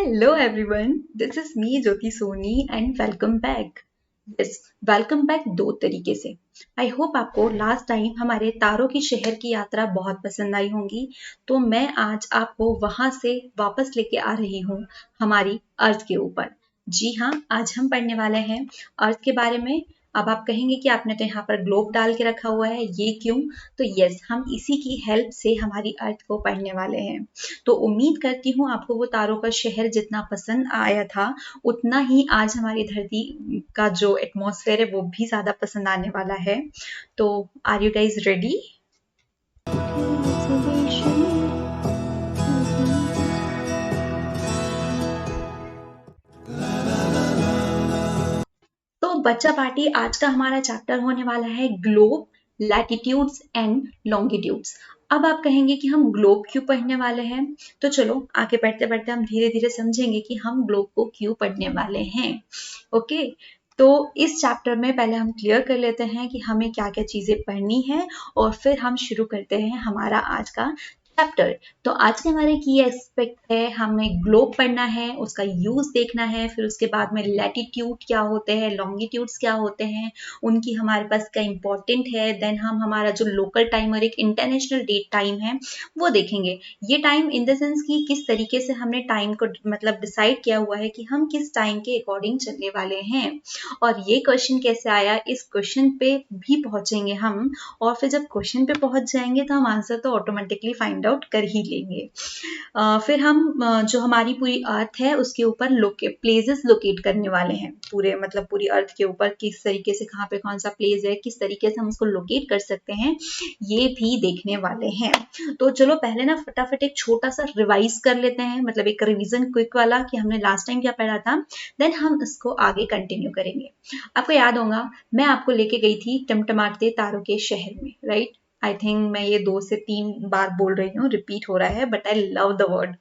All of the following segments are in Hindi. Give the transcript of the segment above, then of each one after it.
Hello everyone, this is me Jyoti Soni and welcome back. Yes, welcome back दो तरीके से। आई होप आपको लास्ट टाइम हमारे तारों की शहर की यात्रा बहुत पसंद आई होंगी, तो मैं आज आपको वहां से वापस लेके आ रही हूँ हमारी अर्थ के ऊपर। जी हाँ, आज हम पढ़ने वाले हैं अर्थ के बारे में। अब आप कहेंगे कि आपने तो यहाँ पर ग्लोब डाल के रखा हुआ है, ये क्यों? तो यस, हम इसी की हेल्प से हमारी अर्थ को पढ़ने वाले हैं। तो उम्मीद करती हूँ आपको वो तारों का शहर जितना पसंद आया था, उतना ही आज हमारी धरती का जो एटमॉस्फेयर है वो भी ज़्यादा पसंद आने वाला है। तो आर यू गाइज रेडी? तो बच्चा पार्टी, आज का हमारा चैप्टर होने वाला है ग्लोब, लैटिट्यूड्स एंड लॉन्गिट्यूड्स। अब आप कहेंगे कि हम ग्लोब क्यों पढ़ने वाले हैं, तो चलो आगे पढ़ते पढ़ते हम धीरे धीरे समझेंगे कि हम ग्लोब को क्यों पढ़ने वाले हैं। ओके, तो इस चैप्टर में पहले हम क्लियर कर लेते हैं कि हमें क्या क्या चीजें पढ़नी है और फिर हम शुरू करते हैं हमारा आज का चैप्टर। तो आज के हमारे की एस्पेक्ट है, हमें ग्लोब पढ़ना है, उसका यूज देखना है, फिर उसके बाद में लैटिट्यूड क्या होते हैं, लॉन्गिट्यूड्स क्या होते हैं, उनकी हमारे पास क्या इंपॉर्टेंट है। देन हम हमारा जो लोकल टाइम और एक इंटरनेशनल डेट टाइम है वो देखेंगे। ये टाइम इन द सेंस कि किस तरीके से हमने टाइम को मतलब डिसाइड किया हुआ है कि हम किस टाइम के अकॉर्डिंग चलने वाले हैं, और ये क्वेश्चन कैसे आया, इस क्वेश्चन पे भी पहुंचेंगे हम। और फिर जब क्वेश्चन पे पहुंच जाएंगे तो हम आंसर तो ऑटोमेटिकली फाइंड आउट कर ही लेंगे। फिर हम जो हमारी पूरी अर्थ है उसके ऊपर प्लेसेस लोकेट करने वाले हैं, पूरे मतलब पूरी अर्थ के ऊपर किस तरीके से कहाँ पे कौन सा प्लेस है, किस तरीके से हम उसको लोकेट कर सकते हैं, ये भी देखने वाले हैं। तो चलो पहले ना फटाफट एक छोटा सा रिवाइज कर लेते हैं, मतलब एक रिवीजन क्विक वाला कि हमने लास्ट टाइम क्या पढ़ा था, देन हम इसको आगे कंटिन्यू करेंगे। आपको याद होगा मैं आपको लेके गई थी टमटमाते तारों के शहर में, राइट? आई थिंक मैं ये 2 से 3 बार बोल रही हूँ, रिपीट हो रहा है, but I love the word.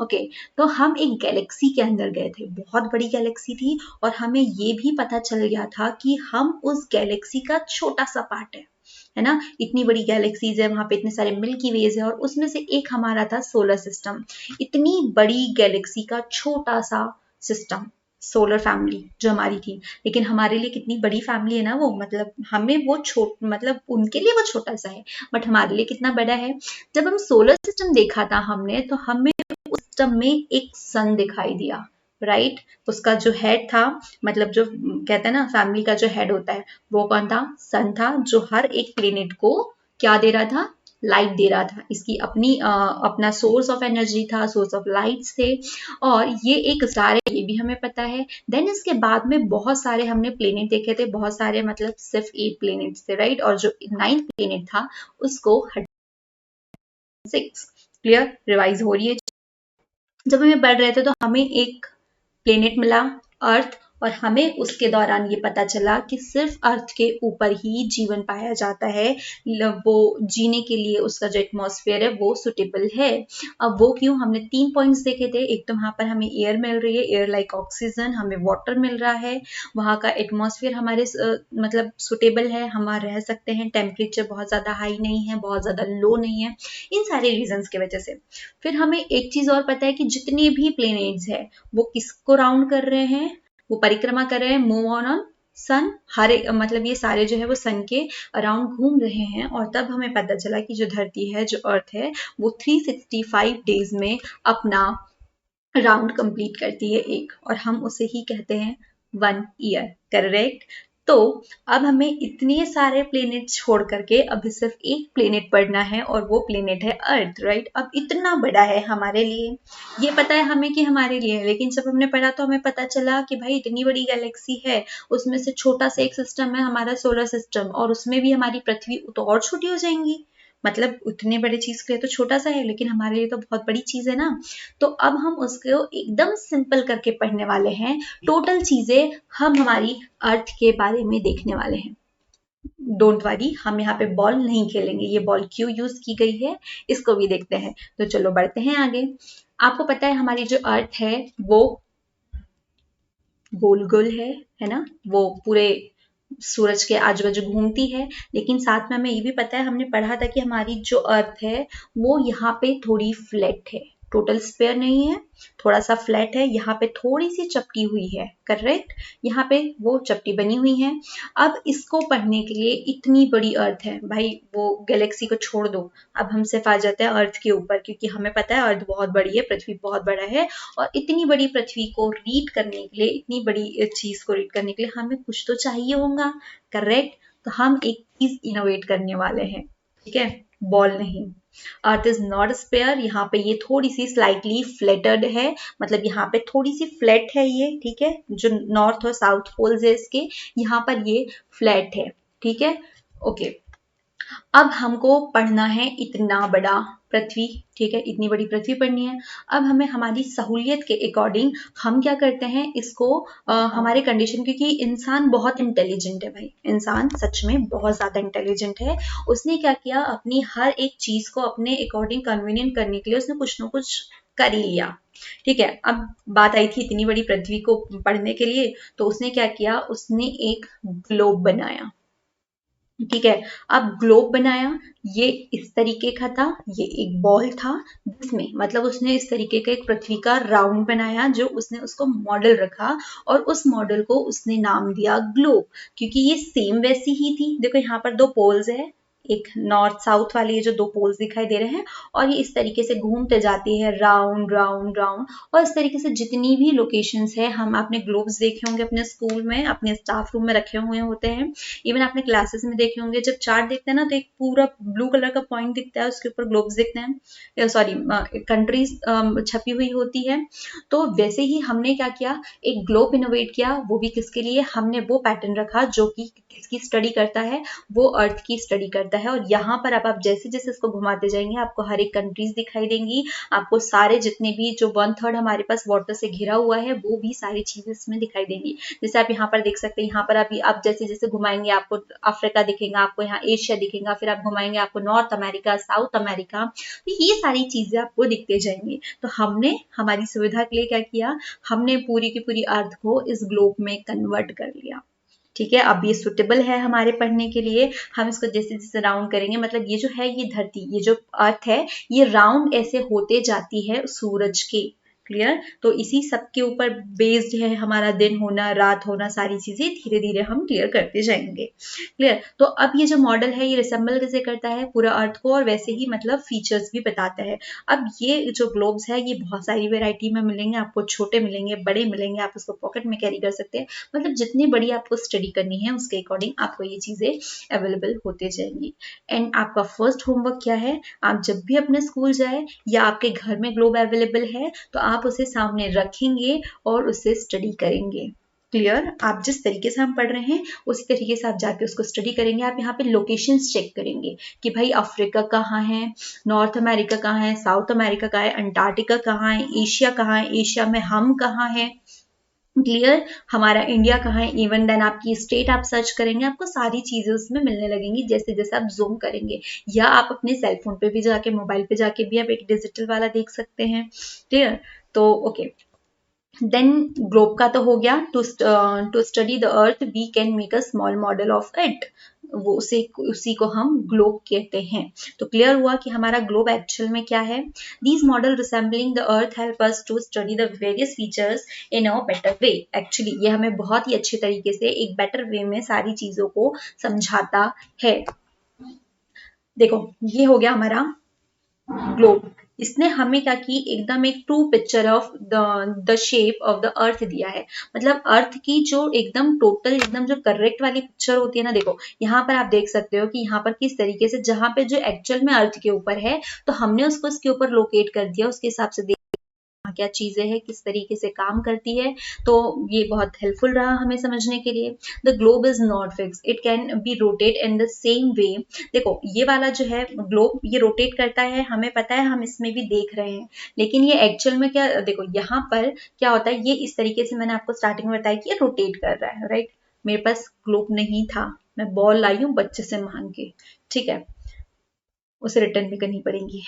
Okay, तो हम एक गैलेक्सी के अंदर गए थे, बहुत बड़ी गैलेक्सी थी, और हमें ये भी पता चल गया था कि हम उस गैलेक्सी का छोटा सा पार्ट है ना। इतनी बड़ी गैलेक्सीज है, वहां पे इतने सारे मिल्की वेज है, और उसमें से एक हमारा था सोलर सिस्टम। इतनी बड़ी गैलेक्सी का छोटा सा सिस्टम, सोलर फैमिली जो हमारी थी, लेकिन हमारे लिए कितनी बड़ी फैमिली है ना वो, मतलब हमें वो मतलब उनके लिए वो छोटा सा है, बट हमारे लिए कितना बड़ा है। जब हम सोलर सिस्टम देखा था हमने, तो हमें उस सिस्टम में एक सन दिखाई दिया, राइट? उसका जो हेड था, मतलब जो कहते हैं ना फैमिली का जो हेड होता है, वो कौन था? सन था, जो हर एक प्लेनेट को क्या दे रहा था? लाइट दे रहा था। इसकी अपना सोर्स ऑफ एनर्जी था, सोर्स ऑफ लाइट्स थे, और ये एक स्टार है, ये भी हमें पता है। देन इसके बाद में बहुत सारे हमने प्लेनेट देखे थे, बहुत सारे मतलब सिर्फ 8 प्लेनेट थे, राइट? और जो 9th प्लेनेट था उसको 6। क्लियर? रिवाइज हो रही है। जब हमें पढ़ रहे थे तो हमें एक प्लेनेट मिला, अर्थ, और हमें उसके दौरान ये पता चला कि सिर्फ अर्थ के ऊपर ही जीवन पाया जाता है, वो जीने के लिए उसका जो एटमॉस्फेयर है वो सुटेबल है। अब वो क्यों? हमने 3 पॉइंट्स देखे थे। एक तो वहां पर हमें एयर मिल रही है, एयर लाइक ऑक्सीजन, हमें वाटर मिल रहा है, वहां का एटमॉस्फेयर हमारे मतलब सुटेबल है, हम वहां रह सकते हैं, टेम्परेचर बहुत ज्यादा हाई नहीं है, बहुत ज्यादा लो नहीं है, इन सारे रीजंस की वजह से। फिर हमें एक चीज और पता है कि जितने भी प्लेनेट्स है वो किसको राउंड कर रहे हैं? वो परिक्रमा कर रहे हैं, मूव ऑन सन। हर एक मतलब ये सारे जो है वो सन के अराउंड घूम रहे हैं, और तब हमें पता चला कि जो धरती है, जो अर्थ है, वो 365 डेज में अपना राउंड कंप्लीट करती है एक, और हम उसे ही कहते हैं 1 ईयर। करेक्ट? तो अब हमें इतने सारे प्लेनेट छोड़ करके अभी सिर्फ एक प्लेनेट पढ़ना है, और वो प्लेनेट है अर्थ, राइट? अब इतना बड़ा है हमारे लिए, ये पता है हमें कि हमारे लिए है, लेकिन जब हमने पढ़ा तो हमें पता चला कि भाई इतनी बड़ी गैलेक्सी है, उसमें से छोटा सा एक सिस्टम है हमारा सोलर सिस्टम, और उसमें भी हमारी पृथ्वी तो और छोटी हो जाएंगी। मतलब उतने बड़े चीज के लिए तो छोटा सा है, लेकिन हमारे लिए तो बहुत बड़ी चीज है ना। तो अब हम उसको एकदम सिंपल करके पढ़ने वाले हैं, टोटल चीजें हम हमारी अर्थ के बारे में देखने वाले हैं। डोंट वरी, हम यहाँ पे बॉल नहीं खेलेंगे, ये बॉल क्यों यूज की गई है इसको भी देखते हैं। तो चलो बढ़ते हैं आगे। आपको पता है हमारी जो अर्थ है वो गोल गोल है ना, वो पूरे सूरज के आजू बाजू घूमती है, लेकिन साथ में हमें ये भी पता है, हमने पढ़ा था कि हमारी जो अर्थ है वो यहाँ पे थोड़ी फ्लैट है, टोटल स्पेयर नहीं है, थोड़ा सा फ्लैट है, यहाँ पे थोड़ी सी चपटी हुई है, करेक्ट, यहाँ पे वो चपटी बनी हुई है। अब इसको पढ़ने के लिए इतनी बड़ी अर्थ है भाई, वो गैलेक्सी को छोड़ दो, अब हम सिर्फ आ जाते हैं अर्थ के ऊपर, क्योंकि हमें पता है अर्थ बहुत बड़ी है, पृथ्वी बहुत बड़ा है, और इतनी बड़ी पृथ्वी को रीड करने के लिए, इतनी बड़ी चीज को रीड करने के लिए हमें कुछ तो चाहिए होगा, करेक्ट। तो हम एक चीज इनोवेट करने वाले हैं, ठीक है, बॉल नहीं। अर्थ इज नॉट स्पेयर, यहाँ पे ये थोड़ी सी स्लाइटली फ्लैटर्ड है, मतलब यहाँ पे थोड़ी सी फ्लैट है ये, ठीक है, जो नॉर्थ और साउथ पोल्स है इसके, यहाँ पर ये फ्लैट है, ठीक है, ओके। अब हमको पढ़ना है इतना बड़ा पृथ्वी, ठीक है, इतनी बड़ी पृथ्वी पढ़नी है। अब हमें हमारी सहूलियत के अकॉर्डिंग हम क्या करते हैं इसको, हमारे कंडीशन, क्योंकि इंसान बहुत इंटेलिजेंट है भाई, इंसान सच में बहुत ज्यादा इंटेलिजेंट है। उसने क्या किया, अपनी हर एक चीज को अपने अकॉर्डिंग कन्वीनियंट करने के लिए उसने कुछ ना कुछ कर ही लिया, ठीक है। अब बात आई थी इतनी बड़ी पृथ्वी को पढ़ने के लिए, तो उसने क्या किया, उसने एक ग्लोब बनाया, ठीक है। अब ग्लोब बनाया, ये इस तरीके का था, ये एक बॉल था जिसमें, मतलब उसने इस तरीके का एक पृथ्वी का राउंड बनाया, जो उसने उसको मॉडल रखा, और उस मॉडल को उसने नाम दिया ग्लोब, क्योंकि ये सेम वैसी ही थी। देखो यहाँ पर दो पोल्स है, एक नॉर्थ साउथ वाले, ये जो दो पोल्स दिखाई दे रहे हैं, और ये इस तरीके से घूमते जाती है राउंड राउंड राउंड, और इस तरीके से जितनी भी लोकेशंस है, हम आपने ग्लोब्स देखे होंगे अपने स्कूल में, अपने स्टाफ रूम में रखे हुए होते हैं, इवन आपने क्लासेस में देखे होंगे, जब चार्ट देखते हैं ना तो एक पूरा ब्लू कलर का पॉइंट दिखता है, उसके ऊपर ग्लोब्स दिखते हैं, सॉरी कंट्रीज छपी हुई होती है। तो वैसे ही हमने क्या किया, एक ग्लोब इनोवेट किया, वो भी किसके लिए, हमने वो पैटर्न रखा जो कि किसकी स्टडी करता है, वो अर्थ की स्टडी करता है। और यहाँ पर आप जैसे जैसे इसको घुमाते जाएंगे, आपको हर एक कंट्रीज दिखाई देंगी, आपको सारे जितने भी जो 1/3 हमारे पास वाटर से घिरा हुआ है, वो भी सारी चीजें इसमें दिखाई देंगी। जैसे आप यहाँ पर देख सकते हैं, यहाँ पर अभी आप जैसे जैसे घुमाएंगे आपको अफ्रीका दिखेगा, आपको यहाँ एशिया दिखेगा, फिर आप घुमाएंगे आपको नॉर्थ अमेरिका, साउथ अमेरिका, तो ये सारी चीजें आपको दिखते जाएंगी। तो हमने हमारी सुविधा के लिए क्या किया, हमने पूरी की पूरी अर्थ को इस ग्लोब में कन्वर्ट कर लिया, ठीक है। अब ये सुटेबल है हमारे पढ़ने के लिए, हम इसको जैसे जैसे राउंड करेंगे, मतलब ये जो है, ये धरती, ये जो अर्थ है, ये राउंड ऐसे होते जाती है सूरज के, क्लियर। तो इसी सब के ऊपर बेस्ड है हमारा दिन होना, रात होना, सारी चीजें धीरे धीरे हम क्लियर करते जाएंगे, क्लियर। तो अब ये जो मॉडल है, ये रिसेंबल कैसे करता है पूरा अर्थ को, और वैसे ही मतलब फीचर्स भी बताता है। अब ये जो ग्लोब्स है, ये बहुत सारी वेराइटी में मिलेंगे आपको, छोटे मिलेंगे, बड़े मिलेंगे, आप उसको पॉकेट में कैरी कर सकते हैं, मतलब जितनी बड़ी आपको स्टडी करनी है उसके अकॉर्डिंग आपको ये चीजें अवेलेबल होते जाएंगी। एंड आपका फर्स्ट होमवर्क क्या है, आप जब भी अपने स्कूल जाए या आपके घर में ग्लोब अवेलेबल है, तो आप उसे सामने रखेंगे और उसे स्टडी करेंगे, क्लियर। आप जिस तरीके से हम पढ़ रहे हैं उसी तरीके से आप जाके उसको स्टडी करेंगे। आप यहाँ पे लोकेशंस चेक करेंगे कि भाई अफ्रीका कहाँ है, नॉर्थ अमेरिका कहाँ है, साउथ अमेरिका कहाँ है, अंटार्कटिका कहाँ है, एशिया कहाँ है, एशिया में हम कहाँ है, क्लियर, हमारा इंडिया कहाँ है, इवन देन आपकी स्टेट आप सर्च करेंगे, आपको सारी चीजें उसमें मिलने लगेंगी जैसे जैसे आप जूम करेंगे, या आप अपने सेलफोन पे भी जाके, मोबाइल पे जाके भी आप एक डिजिटल वाला देख सकते हैं, क्लियर। तो ओके, देन ग्लोब का तो हो गया, to study the earth we can make a small model of it, वो उसी को हम ग्लोब कहते हैं। तो क्लियर हुआ कि हमारा ग्लोब एक्चुअल में क्या है। These model resembling the earth help us to study the various features in a better way. Actually ये हमें बहुत ही अच्छे तरीके से एक बेटर वे में सारी चीजों को समझाता है। देखो ये हो गया हमारा ग्लोब, इसने हमें क्या की, एकदम एक true picture of the shape of the earth दिया है, मतलब अर्थ की जो एकदम टोटल एकदम जो करेक्ट वाली पिक्चर होती है ना। देखो यहाँ पर आप देख सकते हो कि यहाँ पर किस तरीके से, जहां पे जो एक्चुअल में अर्थ के ऊपर है, तो हमने उसको इसके ऊपर लोकेट कर दिया, उसके हिसाब से क्या चीजें हैं, किस तरीके से काम करती है। तो ये बहुत हेल्पफुल रहा हमें समझने के लिए। The globe is not fix, it can be rotate in the same way. देखो ये वाला जो है ग्लोब, ये रोटेट करता है, हमें पता है, हम इसमें भी देख रहे हैं, लेकिन ये एक्चुअल में क्या, देखो यहाँ पर क्या होता है, ये इस तरीके से मैंने आपको स्टार्टिंग में बताया कि ये रोटेट कर रहा है, राइट। मेरे पास ग्लोब नहीं था, मैं बॉल लाई हूँ बच्चे से मांग के, ठीक है, उसे रिटर्न भी करनी पड़ेगी।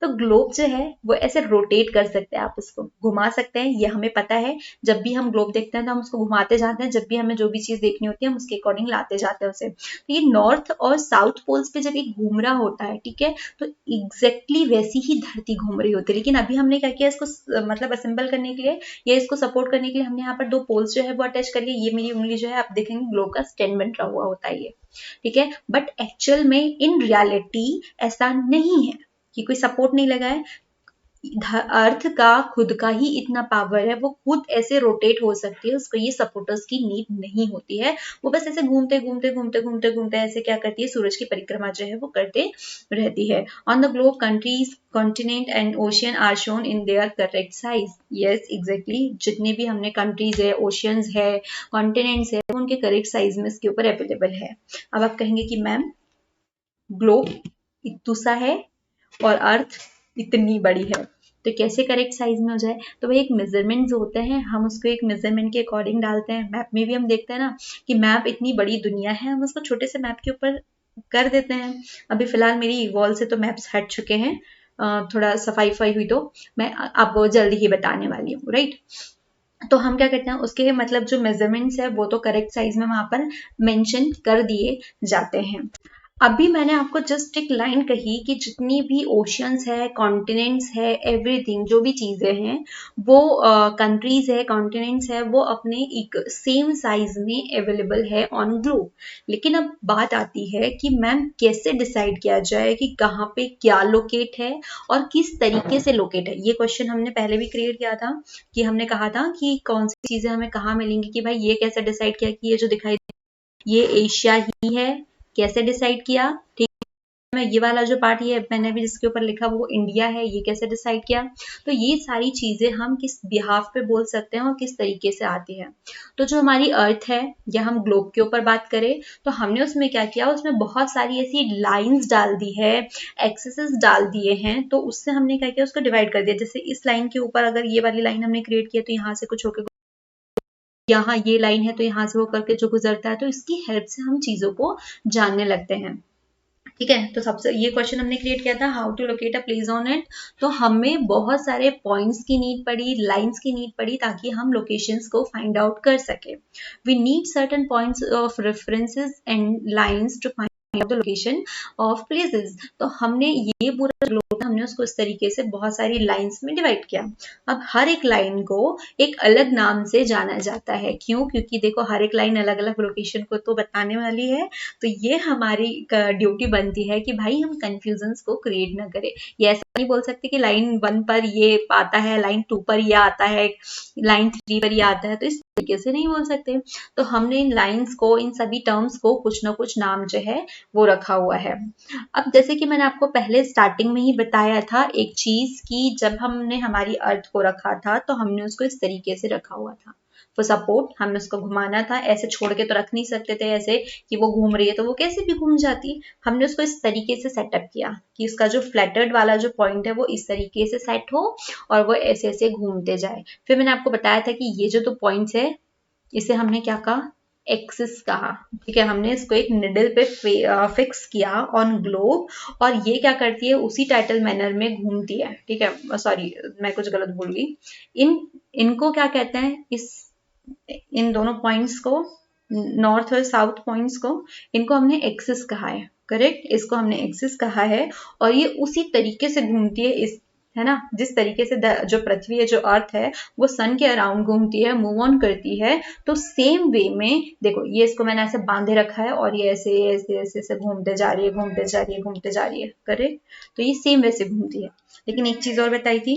तो ग्लोब जो है वो ऐसे रोटेट कर सकते हैं, आप उसको घुमा सकते हैं, ये हमें पता है। जब भी हम ग्लोब देखते हैं तो हम उसको घुमाते जाते हैं, जब भी हमें जो भी चीज देखनी होती है हम उसके अकॉर्डिंग लाते जाते हैं उसे। तो ये नॉर्थ और साउथ पोल्स पे जब एक घूम रहा होता है, ठीक है, तो एग्जैक्टली वैसी ही धरती घूम रही होती है। लेकिन अभी हमने क्या किया, इसको मतलब असेंबल करने के लिए या इसको सपोर्ट करने के लिए हमने यहाँ पर दो पोल्स जो है वो अटैच कर लिए। ये मेरी उंगली जो है आप देखेंगे ग्लोब का स्टैंड बन रहा हुआ होता है ये, ठीक है। बट एक्चुअल में इन रियलिटी ऐसा नहीं है कि कोई सपोर्ट नहीं लगा है। अर्थ का खुद का ही इतना पावर है, वो खुद ऐसे रोटेट हो सकती है, उसको ये सपोर्टर्स की नीड नहीं होती है। वो बस ऐसे घूमते घूमते घूमते घूमते घूमते ऐसे क्या करती है, सूरज की परिक्रमा जो है वो करते रहती है। On the globe countries, continent and ocean are shown in their correct size. Yes exactly, जितने भी हमने कंट्रीज है, ओशियंस है, कॉन्टिनेंट्स है, उनके करेक्ट साइज में इसके ऊपर अवेलेबल है। अब आप कहेंगे कि मैम ग्लोब इतना सा है और अर्थ इतनी बड़ी है, तो कैसे करेक्ट साइज में हो जाए? तो वही एक मेजरमेंट जो होते हैं, हम उसको एक मेजरमेंट के अकॉर्डिंग डालते हैं। मैप में भी हम देखते हैं ना कि मैप इतनी बड़ी दुनिया है, हम उसको छोटे से मैप के ऊपर कर देते हैं। अभी फिलहाल मेरी वॉल से तो मैप्स हट चुके हैं, थोड़ा सफाई वफाई हुई तो मैं आपको जल्दी ही बताने वाली हूँ, राइट। तो हम क्या करते हैं, उसके मतलब जो मेजरमेंट्स है वो तो करेक्ट साइज में वहां पर मेंशन कर दिए जाते हैं। अभी मैंने आपको जस्ट एक लाइन कही कि जितनी भी ओशियंस है, कॉन्टिनेंट्स है, एवरीथिंग जो भी चीजें हैं, वो कंट्रीज है, कॉन्टिनेंट्स है, वो अपने एक सेम साइज में अवेलेबल है ऑन ग्लोब। लेकिन अब बात आती है कि मैम कैसे डिसाइड किया जाए कि कहाँ पे क्या लोकेट है और किस तरीके से लोकेट है। ये क्वेश्चन हमने पहले भी क्रिएट किया था कि हमने कहा था कि कौन सी चीजें हमें कहाँ मिलेंगी, कि भाई ये कैसे डिसाइड किया कि ये जो दिखाई ये एशिया ही है, कैसे डिसाइड किया, ठीक है। मैं ये वाला जो पार्ट ये मैंने भी जिसके ऊपर लिखा वो इंडिया है, ये कैसे डिसाइड किया। तो ये सारी चीजें हम किस बिहाफ पे बोल सकते हैं और किस तरीके से आती है। तो जो हमारी अर्थ है या हम ग्लोब के ऊपर बात करें, तो हमने उसमें क्या किया, उसमें बहुत सारी ऐसी लाइंस डाल दी है, एक्सेसेस डाल दिए हैं। तो उससे हमने क्या किया, उसको डिवाइड कर दिया। जैसे इस लाइन के ऊपर अगर ये वाली लाइन हमने क्रिएट किया तो यहाँ से कुछ होकर यहाँ ये लाइन है तो यहाँ से वो करके जो गुजरता है, तो इसकी हेल्प से हम चीजों को जानने लगते हैं, ठीक है। तो सबसे ये क्वेश्चन हमने क्रिएट किया था, how to locate a place on it. तो हमें बहुत सारे पॉइंट्स की नीड पड़ी, लाइंस की नीड पड़ी, ताकि हम लोकेशंस को फाइंड आउट कर सके। We need certain points of references and lines to find the location of places. तो हमने ये पूरा ग्लोब हमने उसको इस तरीके से बहुत सारी लाइंस में डिवाइड किया। अब हर एक लाइन को एक अलग नाम से जाना जाता है। क्यों? क्योंकि देखो हर एक लाइन अलग अलग लोकेशन को तो बताने वाली है। तो ये हमारी ड्यूटी बनती है कि भाई हम कंफ्यूजन को क्रिएट ना करें। ये ऐसा नहीं बोल सकते कि लाइन 1 पर ये आता है, लाइन 2 पर ये आता है, लाइन 3 पर ये आता है, तो इस तरीके से नहीं बोल सकते। तो हमने इन लाइंस को, इन सभी टर्म्स को कुछ ना कुछ नाम जो है वो रखा हुआ है। अब जैसे कि मैंने आपको पहले स्टार्टिंग में ही बताया था एक चीज की, जब हमने हमारी अर्थ को रखा था तो हमने उसको इस तरीके से रखा हुआ था फॉर सपोर्ट। हमें उसको घुमाना था, ऐसे छोड़ के तो रख नहीं सकते थे ऐसे कि वो घूम रही है तो वो कैसे भी घूम जाती। हमने उसको इस तरीके से सेटअप किया कि उसका जो फ्लैटर्ड वाला जो पॉइंट है वो इस तरीके से सेट हो और वो ऐसे ऐसे घूमते जाए। फिर मैंने आपको बताया था कि ये जो दो पॉइंट्स है इसे हमने क्या कहा, एक्सिस कहा, ठीक है। हमने इसको एक निडल पे फिक्स किया ऑन ग्लोब, और ये क्या करती है, उसी टाइटल मैनर में घूमती है, ठीक है। सॉरी मैं कुछ गलत बोल गई। इनको क्या कहते हैं, इन दोनों पॉइंट्स को, नॉर्थ और साउथ पॉइंट्स को, इनको हमने एक्सिस कहा है, करेक्ट, इसको हमने एक्सिस कहा है। और ये उसी तरीके से घूमती है, इस है ना, जिस तरीके से जो पृथ्वी है, जो अर्थ है, वो सन के अराउंड घूमती है, मूव ऑन करती है। तो सेम वे में देखो, ये इसको मैंने ऐसे बांधे रखा है और ये ऐसे ऐसे ऐसे ऐसे घूमते जा रही है, घूमते जा रही है, घूमते जा रही है, करेक्ट। तो ये सेम वैसे घूमती है। लेकिन एक चीज और बताई थी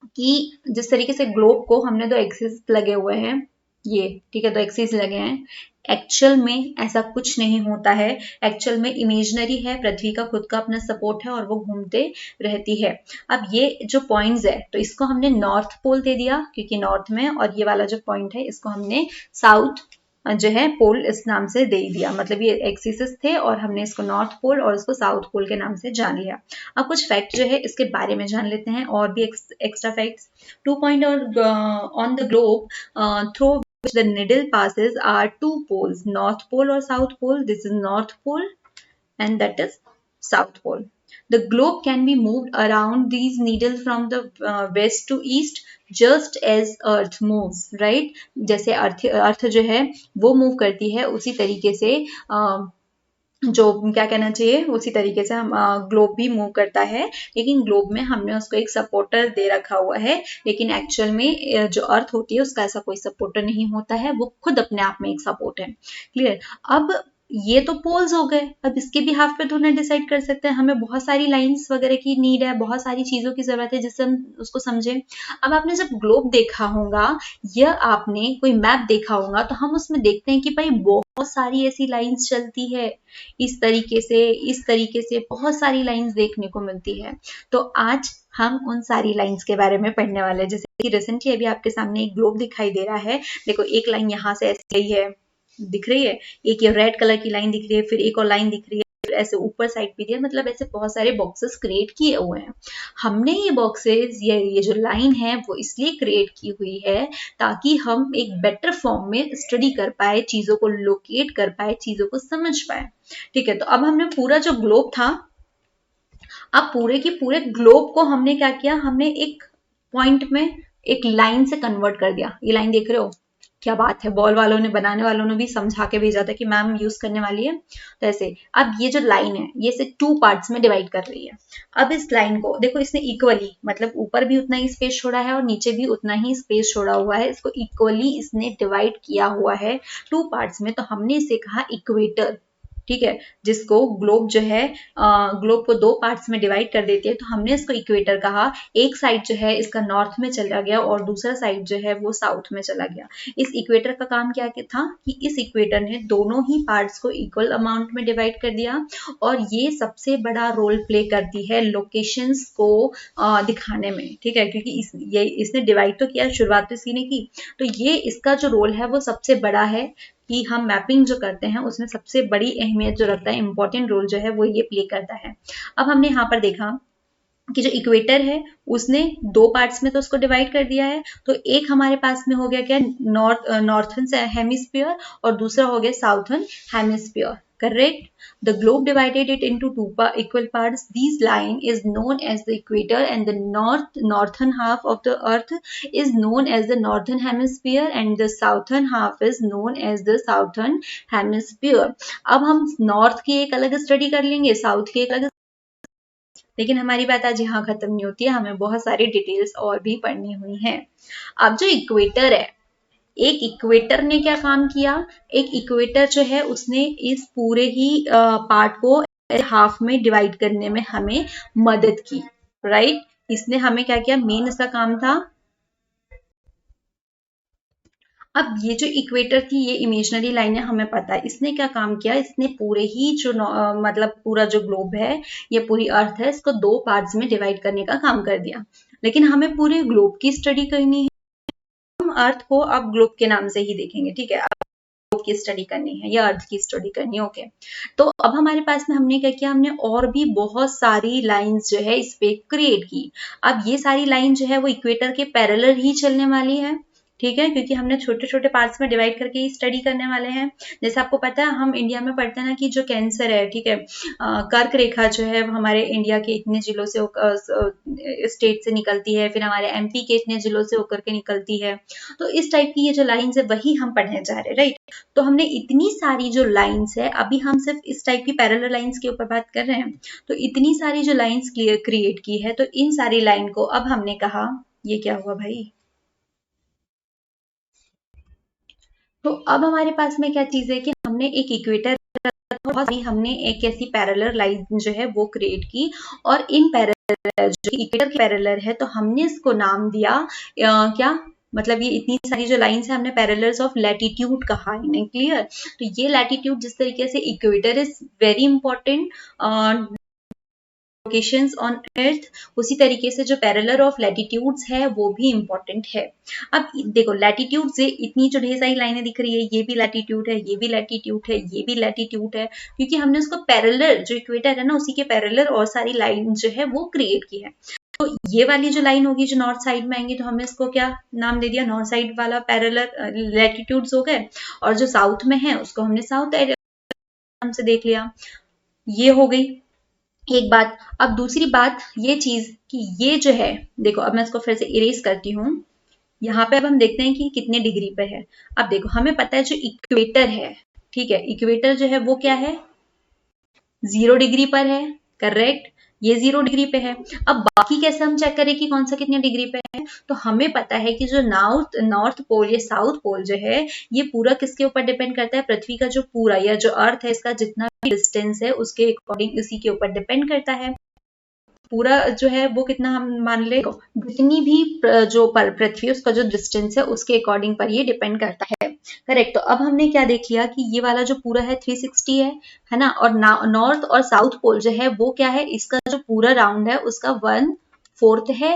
कि जिस तरीके से ग्लोब को हमने दो एक्सिस लगे हुए हैं, ये ठीक है, दो एक्सिस लगे हैं, एक्चुअल में ऐसा कुछ नहीं होता है। एक्चुअल में इमेजनरी है, पृथ्वी का खुद का अपना सपोर्ट है और वो घूमते रहती है। अब ये जो पॉइंट्स है, तो इसको हमने नॉर्थ पोल दे दिया क्योंकि नॉर्थ में, और ये वाला जो पॉइंट है इसको हमने साउथ जो है पोल इस नाम से दे दिया। मतलब ये एक्सिस थे और हमने इसको नॉर्थ पोल और इसको साउथ पोल के नाम से जान लिया। अब कुछ फैक्ट जो है इसके बारे में जान लेते हैं, और भी extra facts. 2 point on the globe through which the needle passes are two poles, north pole or south pole. This is north pole and that is south pole. The globe can be moved around these needle from the west to east just as earth moves, right. जैसे अर्थ जो है वो मूव करती है, उसी तरीके से जो क्या कहना चाहिए, उसी तरीके से हम ग्लोब भी मूव करता है, लेकिन ग्लोब में हमने उसको एक सपोर्टर दे रखा हुआ है, लेकिन एक्चुअल में जो अर्थ होती है उसका ऐसा कोई सपोर्टर नहीं होता है, वो खुद अपने आप में एक सपोर्ट है। क्लियर। अब ये तो पोल्स हो गए, अब इसके भी हाफ पे थोड़ा डिसाइड कर सकते हैं, हमें बहुत सारी लाइंस वगैरह की नीड है, बहुत सारी चीजों की जरूरत है जिससे हम उसको समझें। अब आपने जब ग्लोब देखा होगा या आपने कोई मैप देखा होगा तो हम उसमें देखते हैं कि भाई बहुत सारी ऐसी लाइंस चलती है, इस तरीके से बहुत सारी लाइंस देखने को मिलती है। तो आज हम उन सारी लाइंस के बारे में पढ़ने वाले हैं। जैसे कि रिसेंटली अभी आपके सामने एक ग्लोब दिखाई दे रहा है, देखो एक लाइन यहाँ से ऐसे गई है, दिख रही है, एक ये रेड कलर की लाइन दिख रही है, फिर एक और लाइन दिख रही है, फिर ऐसे ऊपर साइड भी दिया, मतलब ऐसे बहुत सारे बॉक्सेस क्रिएट किए हुए हैं। हमने ये बॉक्सेस, ये जो लाइन है वो इसलिए क्रिएट की हुई है ताकि हम एक बेटर फॉर्म में स्टडी कर पाए, चीजों को लोकेट कर पाए, चीजों को समझ पाए। ठीक है, तो अब हमने पूरा जो ग्लोब था, अब पूरे की पूरे ग्लोब को हमने क्या किया, हमने एक पॉइंट में एक लाइन से कन्वर्ट कर दिया। ये लाइन देख रहे हो, क्या बात है, बॉल वालों ने, बनाने वालों ने भी समझा के भेजा था कि मैम यूज करने वाली है। तो ऐसे अब ये जो लाइन है ये से 2 पार्ट्स में डिवाइड कर रही है। अब इस लाइन को देखो, इसने इक्वली, मतलब ऊपर भी उतना ही स्पेस छोड़ा है और नीचे भी उतना ही स्पेस छोड़ा हुआ है, इसको इक्वली इसने डिवाइड किया हुआ है 2 पार्ट्स में। तो हमने इसे कहा इक्वेटर। ठीक है, जिसको ग्लोब जो है, ग्लोब को 2 पार्ट्स में डिवाइड कर देती है, तो हमने इसको इक्वेटर कहा। एक साइड जो है इसका नॉर्थ में चला गया और दूसरा साइड जो है वो साउथ में चला गया। इस इक्वेटर का काम क्या था कि इस इक्वेटर ने दोनों ही पार्ट्स को इक्वल अमाउंट में डिवाइड कर दिया, और ये सबसे बड़ा रोल प्ले करती है लोकेशंस को दिखाने में। ठीक है, क्योंकि इसने डिवाइड तो किया, शुरुआत तो इसी ने की, तो ये इसका जो रोल है वो सबसे बड़ा है कि हम मैपिंग जो करते हैं उसमें सबसे बड़ी अहमियत जो रखता है, इंपॉर्टेंट रोल जो है वो ये प्ले करता है। अब हमने यहाँ पर देखा कि जो इक्वेटर है उसने 2 पार्ट्स में तो उसको डिवाइड कर दिया है। तो एक हमारे पास में हो गया क्या, नॉर्थन हेमिस्फीयर, और दूसरा हो गया southern hemisphere. Correct. The globe divided it into 2 equal parts. This line is known as the equator, and the northern half of the earth is known as the northern hemisphere, and the southern half is known as the southern hemisphere. अब हम नॉर्थ की एक अलग स्टडी कर लेंगे, साउथ की एक अलग, लेकिन हमारी बात आज यहाँ खत्म नहीं होती है, हमें बहुत सारी डिटेल्स और भी पढ़नी हुई हैं। अब जो इक्वेटर है, एक इक्वेटर ने क्या काम किया, एक इक्वेटर जो है उसने इस पूरे ही पार्ट को हाफ में डिवाइड करने में हमें मदद की, राइट। इसने हमें क्या किया, मेन इसका काम था। अब ये जो इक्वेटर थी ये इमेजिनरी लाइन है, हमें पता है इसने क्या काम किया, इसने पूरे ही जो मतलब पूरा जो ग्लोब है, ये पूरी अर्थ है, इसको 2 पार्ट्स में डिवाइड करने का काम कर दिया। लेकिन हमें पूरे ग्लोब की स्टडी करनी है, हम अर्थ को अब ग्लोब के नाम से ही देखेंगे। ठीक है, ग्लोब की स्टडी करनी है या अर्थ की स्टडी करनी है, ओके। तो अब हमारे पास में हमने क्या किया, हमने और भी बहुत सारी लाइंस जो है इस पे क्रिएट की। अब ये सारी लाइन जो है वो इक्वेटर के पैरेलल ही चलने वाली है। ठीक है, क्योंकि हमने छोटे छोटे पार्ट्स में डिवाइड करके ही स्टडी करने वाले हैं। जैसे आपको पता है, हम इंडिया में पढ़ते हैं ना कि जो कैंसर है, ठीक है, कर्क रेखा जो है हमारे इंडिया के इतने जिलों से स्टेट से निकलती है, फिर हमारे एमपी के इतने जिलों से होकर के निकलती है। तो इस टाइप की ये जो लाइन्स है वही हम पढ़ने जा रहे हैं, राइट। तो हमने इतनी सारी जो लाइन्स है, अभी हम सिर्फ इस टाइप की पैरेलल लाइन्स के ऊपर बात कर रहे हैं, तो इतनी सारी जो लाइन्स क्रिएट की है, तो इन सारी लाइन को अब हमने कहा, ये क्या हुआ भाई, तो अब हमारे पास में क्या चीज है कि हमने एक इक्वेटर, हमने एक ऐसी पैरेलल लाइन जो है वो क्रिएट की, और इन पैरेलल जो इक्वेटर के पैरेलल है, तो हमने इसको नाम दिया क्या, मतलब ये इतनी सारी जो लाइंस है हमने पैरेलल्स ऑफ लैटिट्यूड कहा इन्हें। क्लियर। तो ये लैटिट्यूड जिस तरीके से equator is very important locations on earth, उसी तरीके से जो पैरेलल ऑफ लैटिट्यूड्स है वो भी इंपॉर्टेंट है। अब देखो लैटिट्यूड से इतनी जो ढेर सारी लाइनें दिख रही है, ये भी लैटिट्यूड है, ये भी लैटिट्यूड है, ये भी लैटिट्यूड है, क्योंकि हमने उसको पैरेलल, जो इक्वेटर है ना उसी के पैरेलल और सारी लाइन जो है वो क्रिएट की है। तो ये वाली जो लाइन होगी जो नॉर्थ साइड में आएंगी, तो हमने इसको क्या नाम दे दिया, नॉर्थ साइड वाला पैरेलल लैटिट्यूड्स हो गए, और जो साउथ में है उसको हमने साउथ नाम से देख लिया, ये हो गई। एक बात। अब दूसरी बात ये चीज कि ये जो है, देखो अब मैं इसको फिर से इरेज करती हूँ। यहाँ पे अब हम देखते हैं कि कितने डिग्री पे है। अब देखो हमें पता है जो इक्वेटर है, ठीक है, इक्वेटर जो है वो क्या है, 0 डिग्री पर है, करेक्ट, ये 0 डिग्री पे है। अब बाकी कैसे हम चेक करें कि कौन सा कितने डिग्री पे है, तो हमें पता है कि जो नॉर्थ नॉर्थ पोल या साउथ पोल जो है ये पूरा किसके ऊपर डिपेंड करता है, पृथ्वी का जो पूरा या जो अर्थ है इसका जितना भी डिस्टेंस है उसके अकॉर्डिंग इसी के ऊपर डिपेंड करता है। पूरा जो है वो कितना हम मान ले, जितनी भी जो पृथ्वी उसका जो डिस्टेंस है उसके अकॉर्डिंग पर ये डिपेंड करता है, करेक्ट। तो अब हमने क्या देख लिया कि ये वाला जो पूरा है 360 है ना, और नॉर्थ और साउथ पोल जो है वो क्या है, इसका जो पूरा राउंड है उसका 1/4 है,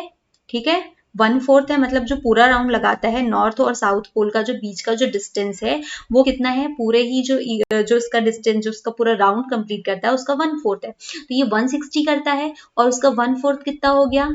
ठीक है, 1/4 है, मतलब जो पूरा राउंड लगाता है नॉर्थ और साउथ पोल का जो बीच का जो डिस्टेंस है वो कितना है, पूरे ही जो इसका डिस्टेंस जो उसका पूरा राउंड कंप्लीट करता है उसका 1/4 है, तो ये 160 करता है और उसका 1/4 कितना हो गया,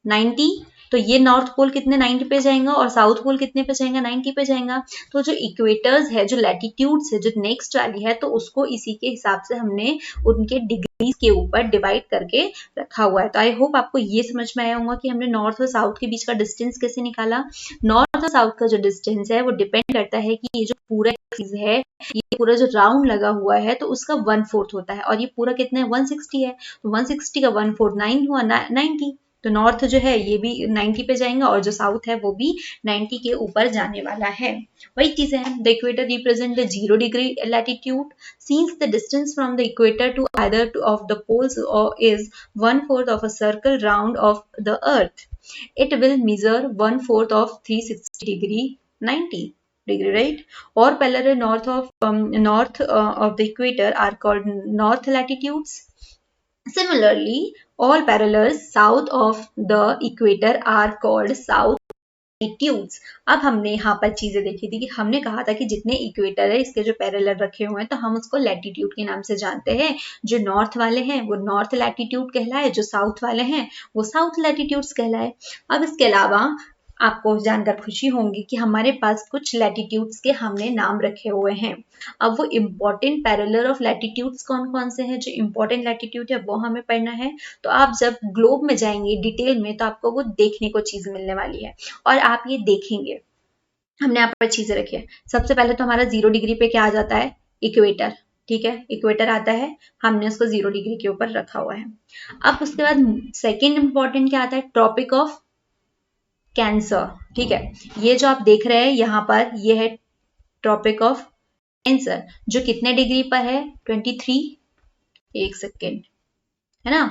90। तो ये नॉर्थ पोल कितने 90 पे जाएगा और साउथ पोल कितने पे जाएगा, 90 पे जाएगा। तो जो इक्वेटर्स है, जो लैटिट्यूड्स है, जो नेक्स्ट वाली है, तो उसको इसी के हिसाब से हमने उनके डिग्रीज के ऊपर डिवाइड करके रखा हुआ है। तो आई होप आपको ये समझ में आया होगा कि हमने नॉर्थ और साउथ के बीच का डिस्टेंस कैसे निकाला। नॉर्थ और साउथ का जो डिस्टेंस है वो डिपेंड करता है कि ये जो पूरा चीज है, ये पूरा जो राउंड लगा हुआ है तो उसका 1/4 होता है, और ये पूरा कितना है 160 है, तो 160 का 1/4 9 हुआ, 90। तो नॉर्थ जो है ये भी 90 पे जाएगा और जो साउथ है वो भी 90 के ऊपर जाने वाला है। वही चीज है, the equator represent the 0 degree latitude, since the distance from the equator to either of the poles is 1/4 of a circle round of the earth. It will measure 1/4 of 360 degree 90 degree, right? Or parallel north of the equator are called north latitudes. Similarly, all parallels south of the equator are called south latitudes. अब हमने यहाँ पर चीजें देखी थी कि हमने कहा था कि जितने इक्वेटर है इसके जो पैरेलल रखे हुए हैं तो हम उसको लैटिट्यूड के नाम से जानते हैं। जो नॉर्थ वाले हैं वो नॉर्थ लैटिट्यूड कहलाए, जो साउथ वाले हैं वो साउथ लैटिट्यूड्स कहलाए। अब इसके अलावा आपको जानकर खुशी होगी कि हमारे पास कुछ लैटिट्यूड्स के हमने नाम रखे हुए हैं। अब वो इम्पोर्टेंट पैरेलल ऑफ लैटिट्यूड्स कौन कौन से हैं, जो इम्पोर्टेंट लैटिट्यूड है वो हमें पढ़ना है। तो आप जब ग्लोब में जाएंगे डिटेल में तो आपको वो देखने को चीज मिलने वाली है और आप ये देखेंगे। हमने यहाँ पर चीजें रखी है। सबसे पहले तो हमारा 0 डिग्री पे क्या आ जाता है, इक्वेटर, ठीक है, इक्वेटर आता है, हमने उसको 0 डिग्री के ऊपर रखा हुआ है। अब उसके बाद सेकेंड इंपॉर्टेंट क्या आता है, ट्रॉपिक ऑफ कैंसर, ठीक है, ये जो आप देख रहे हैं यहाँ पर ये है ट्रॉपिक ऑफ कैंसर, जो कितने डिग्री पर है, 23, एक सेकेंड, है ना,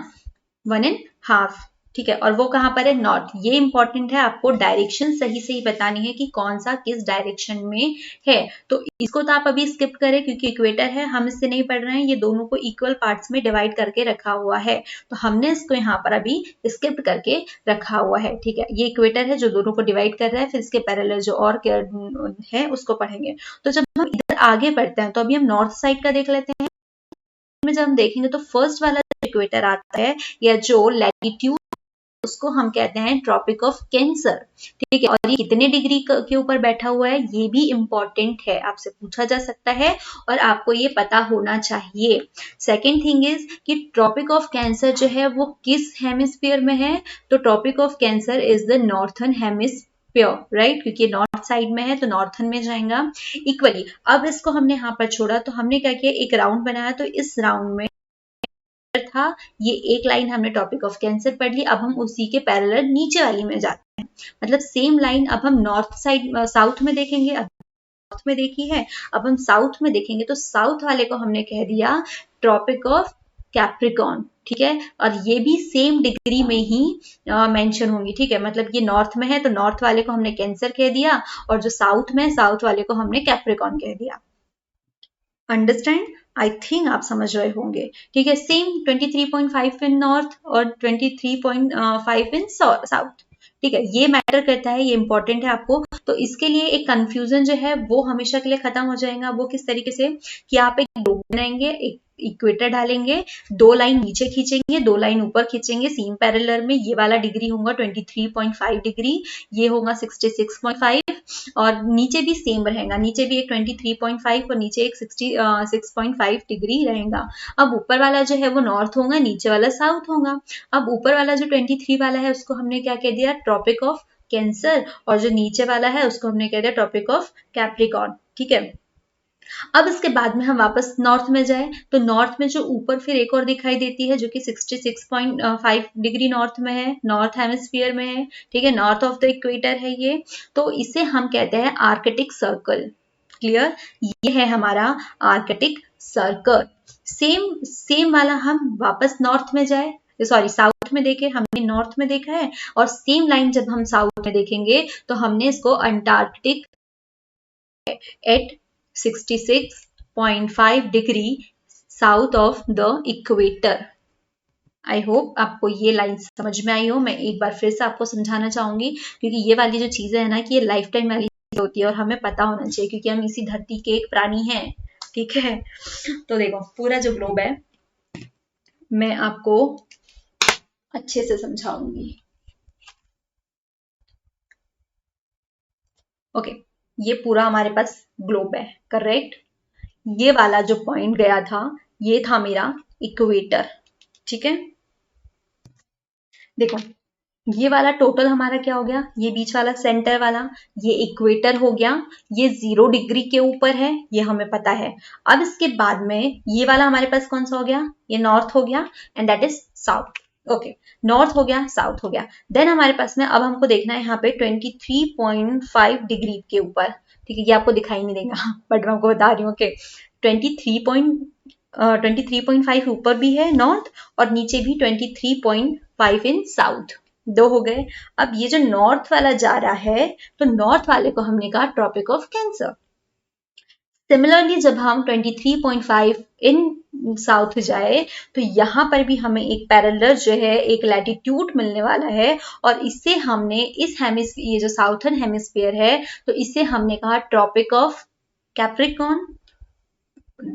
1.5, ठीक है, और वो कहाँ पर है, नॉर्थ। ये इंपॉर्टेंट है, आपको डायरेक्शन सही सही बतानी है कि कौन सा किस डायरेक्शन में है। तो इसको तो आप अभी स्किप करें क्योंकि इक्वेटर है, हम इससे नहीं पढ़ रहे हैं, ये दोनों को इक्वल पार्ट्स में डिवाइड करके रखा हुआ है, तो हमने इसको यहाँ पर अभी स्किप करके रखा हुआ है, ठीक है। ये इक्वेटर है जो दोनों को डिवाइड कर रहा है, फिर इसके पैरेलल जो और है उसको पढ़ेंगे। तो जब हम इधर आगे बढ़ते हैं तो अभी हम नॉर्थ साइड का देख लेते हैं। में जब हम देखेंगे तो फर्स्ट वाला इक्वेटर आता है या जो लैटिट्यूड उसको हम कहते हैं ट्रॉपिक ऑफ कैंसर, ठीक है, और ये कितने डिग्री के ऊपर बैठा हुआ है ये भी इंपॉर्टेंट है, आपसे पूछा जा सकता है और आपको ये पता होना चाहिए। सेकेंड थिंग इज कि ट्रॉपिक ऑफ कैंसर जो है वो किस हेमिस्फीयर में है, तो Tropic of Cancer is the northern hemisphere, right, क्योंकि नॉर्थ साइड में है तो नॉर्थर्न में जाएगा इक्वली। अब इसको हमने यहाँ पर छोड़ा तो हमने क्या किया, एक राउंड बनाया, तो इस राउंड में था ये एक लाइन हमने टॉपिक ऑफ कैंसर पढ़ ली। अब हम उसी के पैरेलल नीचे वाली में जाते हैं, मतलब सेम लाइन अब हम नॉर्थ साइड साउथ में देखेंगे, अब नॉर्थ में देखी है, अब हम साउथ में देखेंगे तो साउथ वाले को हमने कह दिया ट्रॉपिक ऑफ कैप्रिकॉर्न, ठीक है, और ये भी सेम डिग्री में ही मेंशन होंगी, ठीक है, मतलब ये नॉर्थ में है तो नॉर्थ वाले को हमने कैंसर कह दिया और जो साउथ में साउथ वाले को हमने कैप्रिकॉर्न कह दिया। अंडरस्टैंड, आई थिंक आप समझ रहे होंगे, ठीक है। सेम 23.5 इन नॉर्थ और 23.5 इन साउथ, ठीक है, ये मैटर करता है, ये इंपॉर्टेंट है आपको। तो इसके लिए एक कंफ्यूजन जो है वो हमेशा के लिए खत्म हो जाएगा। वो किस तरीके से कि आप एक ग्लोब बनाएंगे, इक्वेटर डालेंगे, 2 लाइन नीचे खींचेंगे, 2 लाइन ऊपर खींचेंगे सेम पैरेलल में। ये वाला डिग्री होगा 23.5 डिग्री, ये होगा 66.5 और नीचे भी सेम रहेगा, नीचे भी एक 23.5 और नीचे एक 66.5 डिग्री रहेगा। अब ऊपर वाला जो है वो नॉर्थ होगा, नीचे वाला साउथ होगा। अब ऊपर वाला जो 23 वाला है उसको हमने क्या कह दिया, ट्रॉपिक ऑफ कैंसर, और जो नीचे वाला है उसको हमने कह दिया ट्रॉपिक ऑफ कैप्रिकॉर्न। ठीक है, अब इसके बाद में हम वापस नॉर्थ में जाए तो नॉर्थ में जो ऊपर फिर एक और दिखाई देती है जो कि 66.5 डिग्री नॉर्थ में है, नॉर्थ हेमिस्फीयर में है। ठीक है, नॉर्थ ऑफ द इक्वेटर है ये, तो इसे हम कहते हैं आर्कटिक सर्कल। क्लियर, ये है हमारा आर्कटिक सर्कल। सेम वाला हम वापस नॉर्थ में जाए, सॉरी साउथ में देखे, हमने नॉर्थ में देखा है, और सेम लाइन जब हम साउथ में देखेंगे तो हमने इसको Antarctic at 66.5 degree south of the equator. I hope आपको ये लाइन समझ में आई हो। मैं एक बार फिर से आपको समझाना चाहूंगी, क्योंकि ये वाली जो चीजें है ना कि ये लाइफ टाइम वाली चीजें होती है और हमें पता होना चाहिए, क्योंकि हम इसी धरती के एक प्राणी हैं। ठीक है, तो देखो पूरा जो ग्लोब है मैं आपको अच्छे से समझाऊंगी। ओके, ये पूरा हमारे पास ग्लोब है, करेक्ट। ये वाला जो पॉइंट गया था ये था मेरा इक्वेटर। ठीक है, देखो ये वाला टोटल हमारा क्या हो गया, ये बीच वाला सेंटर वाला ये इक्वेटर हो गया, ये 0 डिग्री के ऊपर है, ये हमें पता है। अब इसके बाद में ये वाला हमारे पास कौन सा हो गया, ये नॉर्थ हो गया and that is south. Okay, north हो गया, साउथ हो गया। देन हमारे पास में अब हमको देखना है यहाँ पे 23.5 डिग्री के ऊपर। ठीक है, ये आपको दिखाई नहीं देगा बट मैं आपको बता रही हूँ कि 23.5 ऊपर भी है नॉर्थ और नीचे भी 23.5 इन साउथ, 2 हो गए। अब ये जो नॉर्थ वाला जा रहा है तो नॉर्थ वाले को हमने कहा ट्रॉपिक ऑफ कैंसर। सिमिलरली जब हम 23.5 इन साउथ जाए तो यहां पर भी हमें एक पैरेलल जो है एक लैटिट्यूड मिलने वाला है, और इससे हमने इस हेमिस्फीयर, ये जो साउथर्न हेमिस्फीयर है तो इसे हमने कहा ट्रॉपिक ऑफ कैप्रिकॉर्न।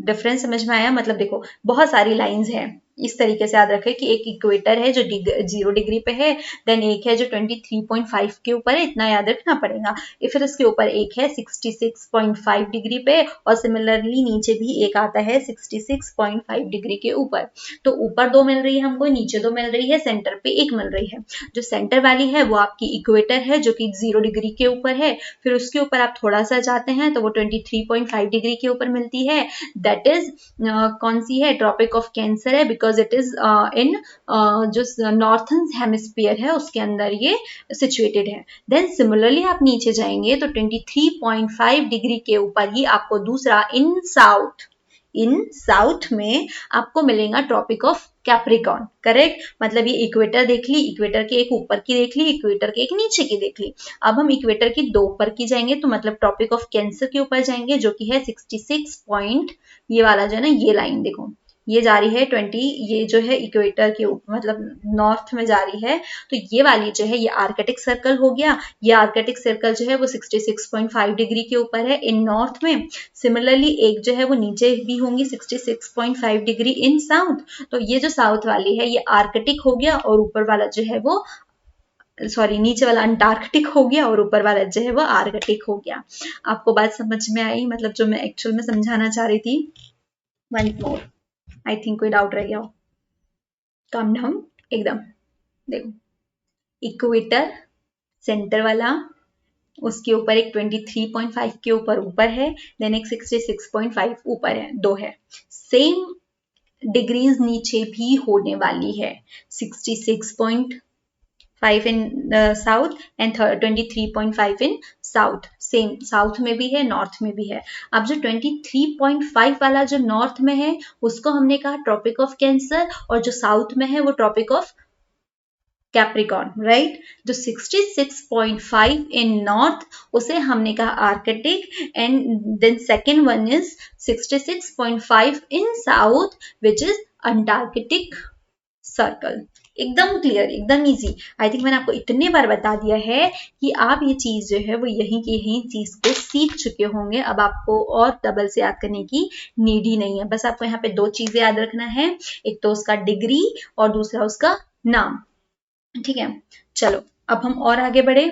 डिफरेंस समझ में आया, मतलब देखो बहुत सारी लाइंस हैं, इस तरीके से याद रखें कि एक इक्वेटर है जो 0 डिग्री पे है, देन एक है जो 23.5 के ऊपर है, इतना याद रखना पड़ेगा। फिर उसके ऊपर एक है 66.5 डिग्री पे, और सिमिलरली नीचे भी एक आता है 66.5 डिग्री के ऊपर। तो ऊपर 2 मिल रही है हमको, नीचे 2 मिल रही है, सेंटर पे 1 मिल रही है। जो सेंटर वाली है वो आपकी इक्वेटर है जो कि 0 डिग्री के ऊपर है। फिर उसके ऊपर आप थोड़ा सा जाते हैं तो वो 23.5 डिग्री के ऊपर मिलती है, दैट इज कौन सी है, ट्रॉपिक ऑफ कैंसर है, बिकॉज इट इज इन जो नॉर्थन हेमिस्फीयर है उसके अंदर ये सिचुएटेड है। देन सिमिलरली आप नीचे जाएंगे तो 23.5 डिग्री के ऊपर ही आपको दूसरा इन साउथ में आपको मिलेगा ट्रॉपिक ऑफ कैप्रिकॉर्न। करेक्ट, मतलब ये इक्वेटर देख ली, इक्वेटर के एक ऊपर की देख ली, इक्वेटर के एक नीचे की देख ली। अब हम इक्वेटर की 2 ऊपर की जाएंगे तो मतलब ट्रॉपिक ऑफ कैंसर के ऊपर जाएंगे जो कि है 66 पॉइंट, ये वाला जो है ना, ये लाइन देखो ये जा रही है 20, ये जो है इक्वेटर के ऊपर मतलब नॉर्थ में जा रही है, तो ये वाली जो है ये आर्कटिक सर्कल हो गया। ये आर्कटिक सर्कल जो है वो 66.5 डिग्री के ऊपर है इन नॉर्थ में। सिमिलरली एक जो है वो नीचे भी होंगी 66.5 डिग्री इन साउथ। तो ये जो साउथ वाली है ये आर्कटिक हो गया, और ऊपर वाला जो है वो सॉरी नीचे वाला अंटार्कटिक हो गया और ऊपर वाला जो है वो आर्कटिक हो गया। आपको बात समझ में आई, मतलब जो मैं एक्चुअल में समझाना चाह रही थी। वन मोर, आई थिंक कोई डाउट रह गया हो, काम डाउन एकदम। देखो इक्वेटर सेंटर वाला, उसके ऊपर एक 23.5 के ऊपर है, देन एक 66.5 ऊपर है, 2 है। सेम डिग्रीज नीचे भी होने वाली है, 66.5 in south and 23.5 in south. Same south में भी है, नॉर्थ में भी है। अब जो 23.5 वाला जो नॉर्थ में है उसको हमने कहा ट्रॉपिक ऑफ कैंसर, और जो साउथ में है वो ट्रॉपिक ऑफ कैप्रिकॉर्न, राइट। जो 66.5 इन नॉर्थ उसे हमने कहा Arctic, and then second one is 66.5 in south which is Antarctic circle. एकदम क्लियर, एकदम इजी। आई थिंक मैंने आपको इतने बार बता दिया है कि आप ये चीज जो है वो यहीं की यहीं चीज को सीख चुके होंगे। अब आपको और डबल से याद करने की नीड ही नहीं है। बस आपको यहाँ पे दो चीजें याद रखना है, एक तो उसका डिग्री और दूसरा उसका नाम। ठीक है, चलो अब हम और आगे बढ़े।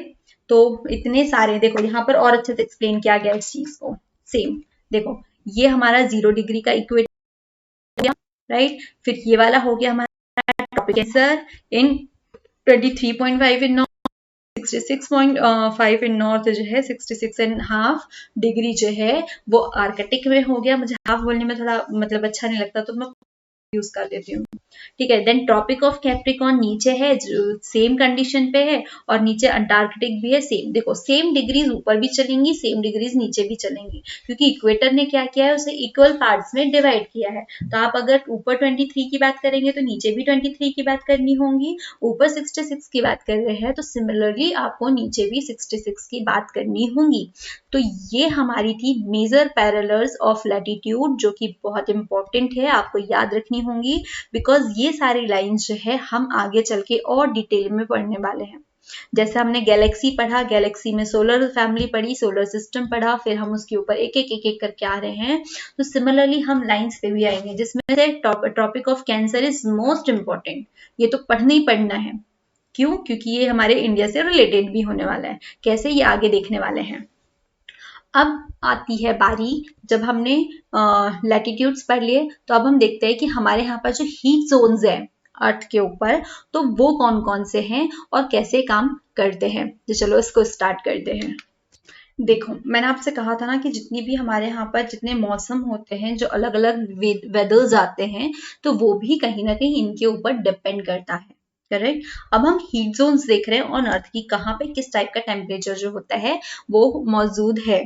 तो इतने सारे देखो यहाँ पर और अच्छे से एक्सप्लेन किया गया इस चीज को। सेम देखो, ये हमारा 0 डिग्री का इक्वेटर, राइट। फिर ये वाला हो गया हमारा topic answer in 23.5 in 66.5 in north जो है 66.5 डिग्री जो है वो आर्कटिक में हो गया। मुझे हाफ बोलने में थोड़ा मतलब अच्छा नहीं लगता तो मैं यूज कर लेती हूँ। ठीक है, देन ट्रॉपिक ऑफ कैप्रिकॉर्न नीचे है जो सेम कंडीशन पे है, और नीचे अंटार्कटिक भी है सेम। देखो सेम डिग्रीज ऊपर भी चलेंगी, सेम डिग्रीज नीचे भी चलेंगी, क्योंकि इक्वेटर ने क्या किया है, उसे इक्वल पार्ट्स में डिवाइड किया है। तो आप अगर ऊपर 23 की बात करेंगे तो नीचे भी 23 की बात करनी होगी। ऊपर 66 की बात कर रहे हैं तो सिमिलरली आपको नीचे भी 66 की बात करनी होगी। तो ये हमारी थी मेजर पैरेलल्स ऑफ लैटिट्यूड, जो कि बहुत इंपॉर्टेंट है, आपको याद रखनी होंगी, बिकॉज ये सारी लाइंस जो है हम आगे चल के और डिटेल में पढ़ने वाले हैं। जैसे हमने गैलेक्सी पढ़ा, गैलेक्सी में सोलर फैमिली पढ़ी, सोलर सिस्टम पढ़ा, फिर हम उसके ऊपर एक एक करके आ रहे हैं। तो सिमिलरली हम लाइंस पे भी आएंगे, जिसमें से Tropic of Cancer is most important. ये तो पढ़ना ही पढ़ना है। क्यों? क्योंकि ये हमारे इंडिया से रिलेटेड भी होने वाला है। कैसे, ये आगे देखने वाले हैं। अब आती है बारी, जब हमने लैटिट्यूड्स पढ़ लिए तो अब हम देखते हैं कि हमारे यहाँ पर जो हीट जोन्स हैं अर्थ के ऊपर, तो वो कौन कौन से हैं और कैसे काम करते हैं। तो चलो इसको स्टार्ट करते हैं। देखो, मैंने आपसे कहा था ना कि जितनी भी हमारे यहाँ पर जितने मौसम होते हैं, जो अलग अलग वेदर्स आते हैं, तो वो भी कहीं ना कहीं इनके ऊपर डिपेंड करता है। करेक्ट। अब हम हीट जोन्स देख रहे हैं ऑन अर्थ की कहाँ पे किस टाइप का टेम्परेचर जो होता है वो मौजूद है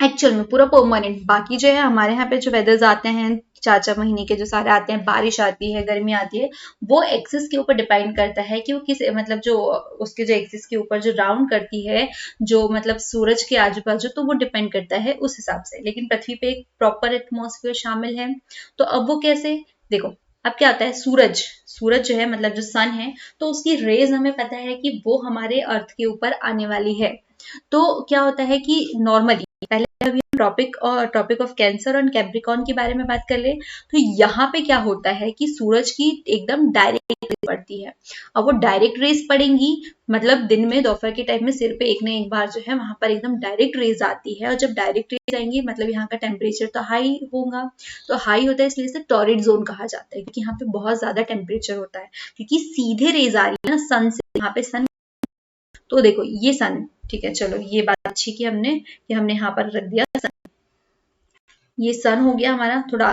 एक्चुअल में पूरा परमानेंट। बाकी जो है हमारे यहाँ पे जो वेदर्स आते हैं 4 महीने के जो सारे आते हैं, बारिश आती है, गर्मी आती है, वो एक्सिस के ऊपर डिपेंड करता है कि वो किस मतलब जो उसके जो एक्सिस के ऊपर जो राउंड करती है, जो मतलब सूरज के आजू बाजू, तो वो डिपेंड करता है उस हिसाब से। लेकिन पृथ्वी पे एक प्रॉपर एटमॉस्फेयर शामिल है। तो अब वो कैसे, देखो अब क्या होता है, सूरज जो है मतलब जो सन है, तो उसकी रेज हमें पता है कि वो हमारे अर्थ के ऊपर आने वाली है। तो क्या होता है कि नॉर्मली पहले अभी हम टॉपिक ऑफ कैंसर और कैप्रिकॉर्न के बारे में बात कर ले, तो यहाँ पे क्या होता है कि सूरज की एकदम डायरेक्ट रेज पड़ती है। अब वो डायरेक्ट रेज पड़ेंगी मतलब दिन में दोपहर के टाइम में सिर पे एक न एक बार जो है वहां पर एकदम डायरेक्ट रेज आती है, और जब डायरेक्ट रेज आएंगी मतलब यहाँ का टेम्परेचर तो हाई होगा। तो हाई होता है इसलिए इसे टॉरिड जोन कहा जाता है, क्योंकि यहाँ पे बहुत ज्यादा टेम्परेचर होता है, क्योंकि सीधे रेज आ रही है ना सन से। यहाँ पे सन, तो देखो ये सन, ठीक है चलो ये बात अच्छी की हमने कि हमने यहाँ पर रख दिया सन। ये सन हो गया हमारा, थोड़ा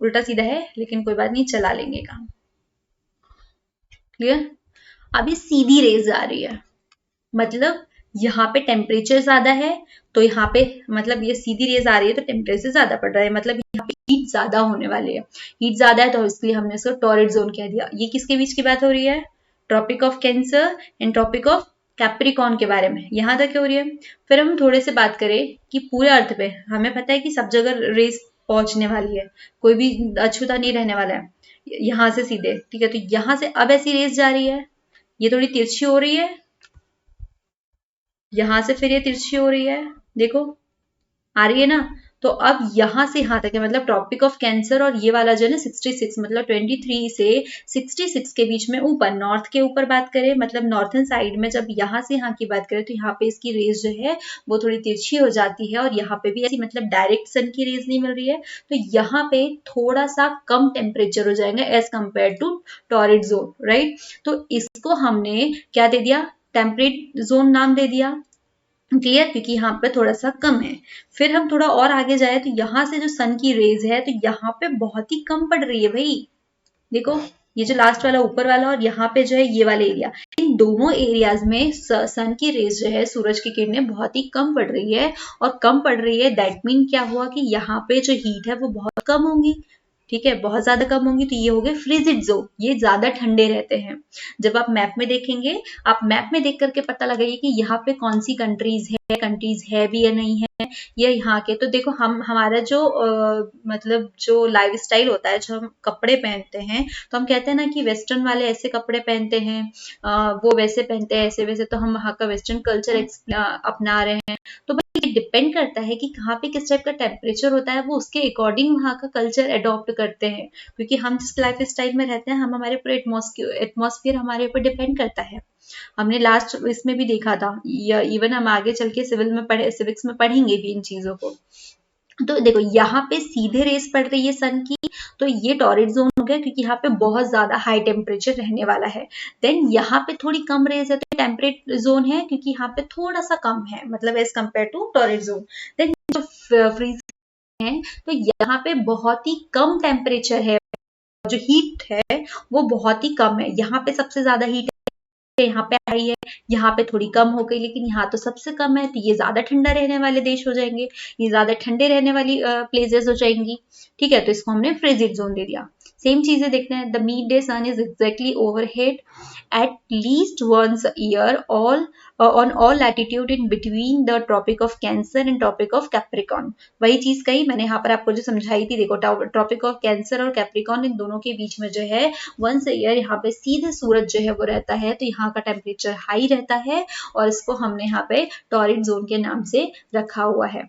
उल्टा सीधा है लेकिन कोई बात नहीं, चला लेंगे काम। क्लियर। अब ये सीधी रेज आ रही है, मतलब यहाँ पे टेम्परेचर ज्यादा है, तो यहाँ पे मतलब ये सीधी रेज आ रही है तो टेम्परेचर ज्यादा पड़ रहा है, मतलब यहाँ पे हीट ज्यादा होने वाली है। हीट ज्यादा है तो इसलिए हमने इसको टॉरिड जोन कह दिया। ये किसके बीच की बात हो रही है, tropic of cancer and Tropic of Capricorn के बारे में, यहां तक हो रही है। फिर हम थोड़े से बात करें कि पूरे अर्थ पे हमें पता है कि सब जगह रेस पहुंचने वाली है, कोई भी अछूता नहीं रहने वाला है यहां से सीधे। ठीक है, तो यहां से अब ऐसी रेस जा रही है, ये थोड़ी तिरछी हो रही है, यहां से फिर ये तिरछी हो रही है, देखो आ रही है ना। तो अब यहां से यहां तक है, मतलब ट्रॉपिक ऑफ कैंसर और ये वाला जो है ना 66, मतलब 23 से 66 के बीच में ऊपर नॉर्थ के ऊपर बात करें, मतलब नॉर्थन साइड में जब यहाँ से यहाँ की बात करें तो यहाँ पे इसकी रेज जो है वो थोड़ी तिरछी हो जाती है, और यहाँ पे भी ऐसी मतलब डायरेक्ट सन की रेज नहीं मिल रही है, तो यहाँ पे थोड़ा सा कम टेम्परेचर हो जाएगा as compare to torrid zone, right. तो इसको हमने क्या दे दिया, टेम्परेट जोन नाम दे दिया। क्लियर, क्योंकि यहाँ पे थोड़ा सा कम है। फिर हम थोड़ा और आगे जाए तो यहाँ से जो सन की रेज है तो यहाँ पे बहुत ही कम पड़ रही है भाई। देखो ये जो लास्ट वाला ऊपर वाला और यहाँ पे जो है ये वाला एरिया, इन दोनों एरियाज में सन की रेज जो है, सूरज की किरणें बहुत ही कम पड़ रही है। और कम पड़ रही है दैट मीन क्या हुआ कि यहाँ पे जो हीट है वो बहुत कम होगी। ठीक है, बहुत ज्यादा कम होंगी, तो ये हो गए फ्रिजिड जोन, ये ज्यादा ठंडे रहते हैं। जब आप मैप में देखेंगे, आप मैप में देख करके पता लगाइए कि यहाँ पे कौन सी कंट्रीज है कंट्रीज है भी या नहीं है, या यहाँ के। तो देखो हम हमारा जो मतलब जो लाइफ स्टाइल होता है, जो हम कपड़े पहनते हैं, तो हम कहते हैं ना कि वेस्टर्न वाले ऐसे कपड़े पहनते हैं, वो वैसे पहनते हैं, ऐसे वैसे, तो हम वहाँ का वेस्टर्न कल्चर अपना रहे हैं। तो भाई ये डिपेंड करता है कि कहाँ पे किस टाइप का टेम्परेचर होता है, वो उसके अकॉर्डिंग वहाँ का कल्चर अडॉप्ट करते हैं। क्योंकि हम जिस लाइफ स्टाइल में रहते हैं, हम हमारे पूरे एटमॉस्फेयर हमारे ऊपर डिपेंड करता है। हमने लास्ट इसमें भी देखा था, या इवन हम आगे चल के सिविक्स में पढ़ेंगे भी इन चीजों को। तो देखो यहाँ पे सीधे रेस पड़ रही है सन की, तो ये टॉरिड जोन हो गया, क्योंकि यहाँ पे बहुत ज्यादा हाई टेम्परेचर रहने वाला है। देन यहाँ पे थोड़ी कम रेस है, तो टेम्परेट जोन है, क्योंकि यहाँ पे थोड़ा सा कम है, मतलब as compare to torrid zone. Then जो फ्रीज है, तो यहाँ पे बहुत ही कम टेम्परेचर है, जो हीट है वो बहुत ही कम है। यहाँ पे सबसे ज्यादा हीट यहाँ पे आई है, यहाँ पे थोड़ी कम हो गई, लेकिन यहाँ तो सबसे कम है, तो ये ज्यादा ठंडा रहने वाले देश हो जाएंगे, ये ज्यादा ठंडे रहने वाली प्लेसेस हो जाएंगी। ठीक है, तो इसको हमने फ्रिजिड जोन दे दिया। सेम चीजें देखते हैं, the midday sun is exactly overhead at least once a year on all latitude in between the tropic of Cancer and tropic of Capricorn। वही चीज कही मैंने यहाँ पर आपको जो समझाई थी, देखो ट्रॉपिक ऑफ कैंसर और कैप्रिकॉन, इन दोनों के बीच में जो है वंस a year यहाँ पे सीधे सूरज जो है वो रहता है, तो यहाँ का टेम्परेचर हाई रहता है, और इसको हमने यहाँ पे टॉरिड जोन के नाम से रखा हुआ है।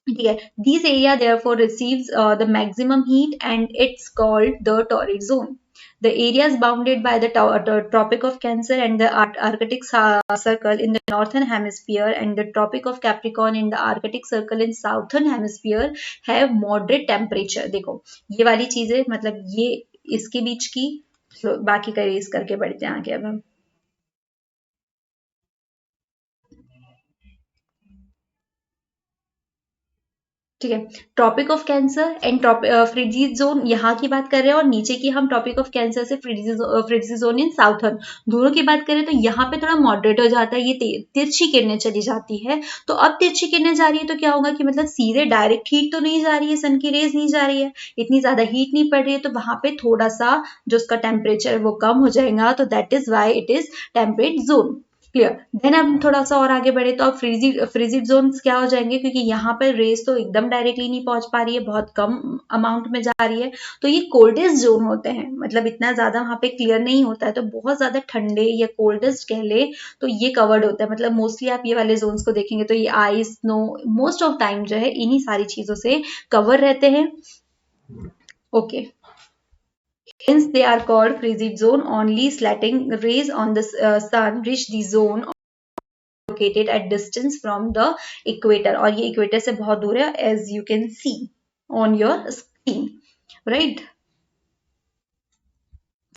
ठीक है, this area therefore receives the maximum heat and it's called the torrid zone। The area is bounded by the Tropic of Cancer and the Arctic Circle in the northern hemisphere, and the Tropic of Capricorn and the Arctic Circle in southern hemisphere have moderate temperature। देखो ये वाली चीजें, मतलब ये इसके बीच की, बाकी का रेस करके बढ़ते हैं आगे अब हम। ठीक है, tropic of cancer and frigid zone यहाँ की बात कर रहे हैं, और नीचे की हम ट्रॉपिक ऑफ कैंसर से फ्रिजिड जोन इन साउथर्न दोनों की बात करें, तो यहाँ पे थोड़ा मॉडरेट हो जाता है, ये तिरछी किरणें चली जाती है। तो अब तिरछी किरणें जा रही है, तो क्या होगा कि मतलब सीधे डायरेक्ट हीट तो नहीं जा रही है, सन की रेज नहीं जा रही है, इतनी ज्यादा हीट नहीं पड़ रही है, तो वहां पे थोड़ा सा जो उसका टेम्परेचर है वो कम हो जाएगा, तो that is why it is temperate zone. Clear. Then अब थोड़ा सा और आगे बढ़े, तो अब फ्रिजिड जोन्स क्या हो जाएंगे, क्योंकि यहाँ पर रेस तो एकदम डायरेक्टली नहीं पहुंच पा रही है, बहुत कम अमाउंट में जा रही है, तो ये कोल्डेस्ट जोन होते हैं, मतलब इतना ज्यादा वहां पे क्लियर नहीं होता है, तो बहुत ज्यादा ठंडे या कोल्डेस्ट कह ले तो ये कवर्ड होता है। मतलब मोस्टली आप ये वाले जोन्स को देखेंगे तो ये ice, snow, most of time जो है इन्हीं सारी चीजों से कवर रहते हैं। Okay, hence they are called frigid zone। Only slanting rays on the sun reach the zone located at distance from the equator, और ये इक्वेटर से बहुत दूर है, as you can see on your screen, right।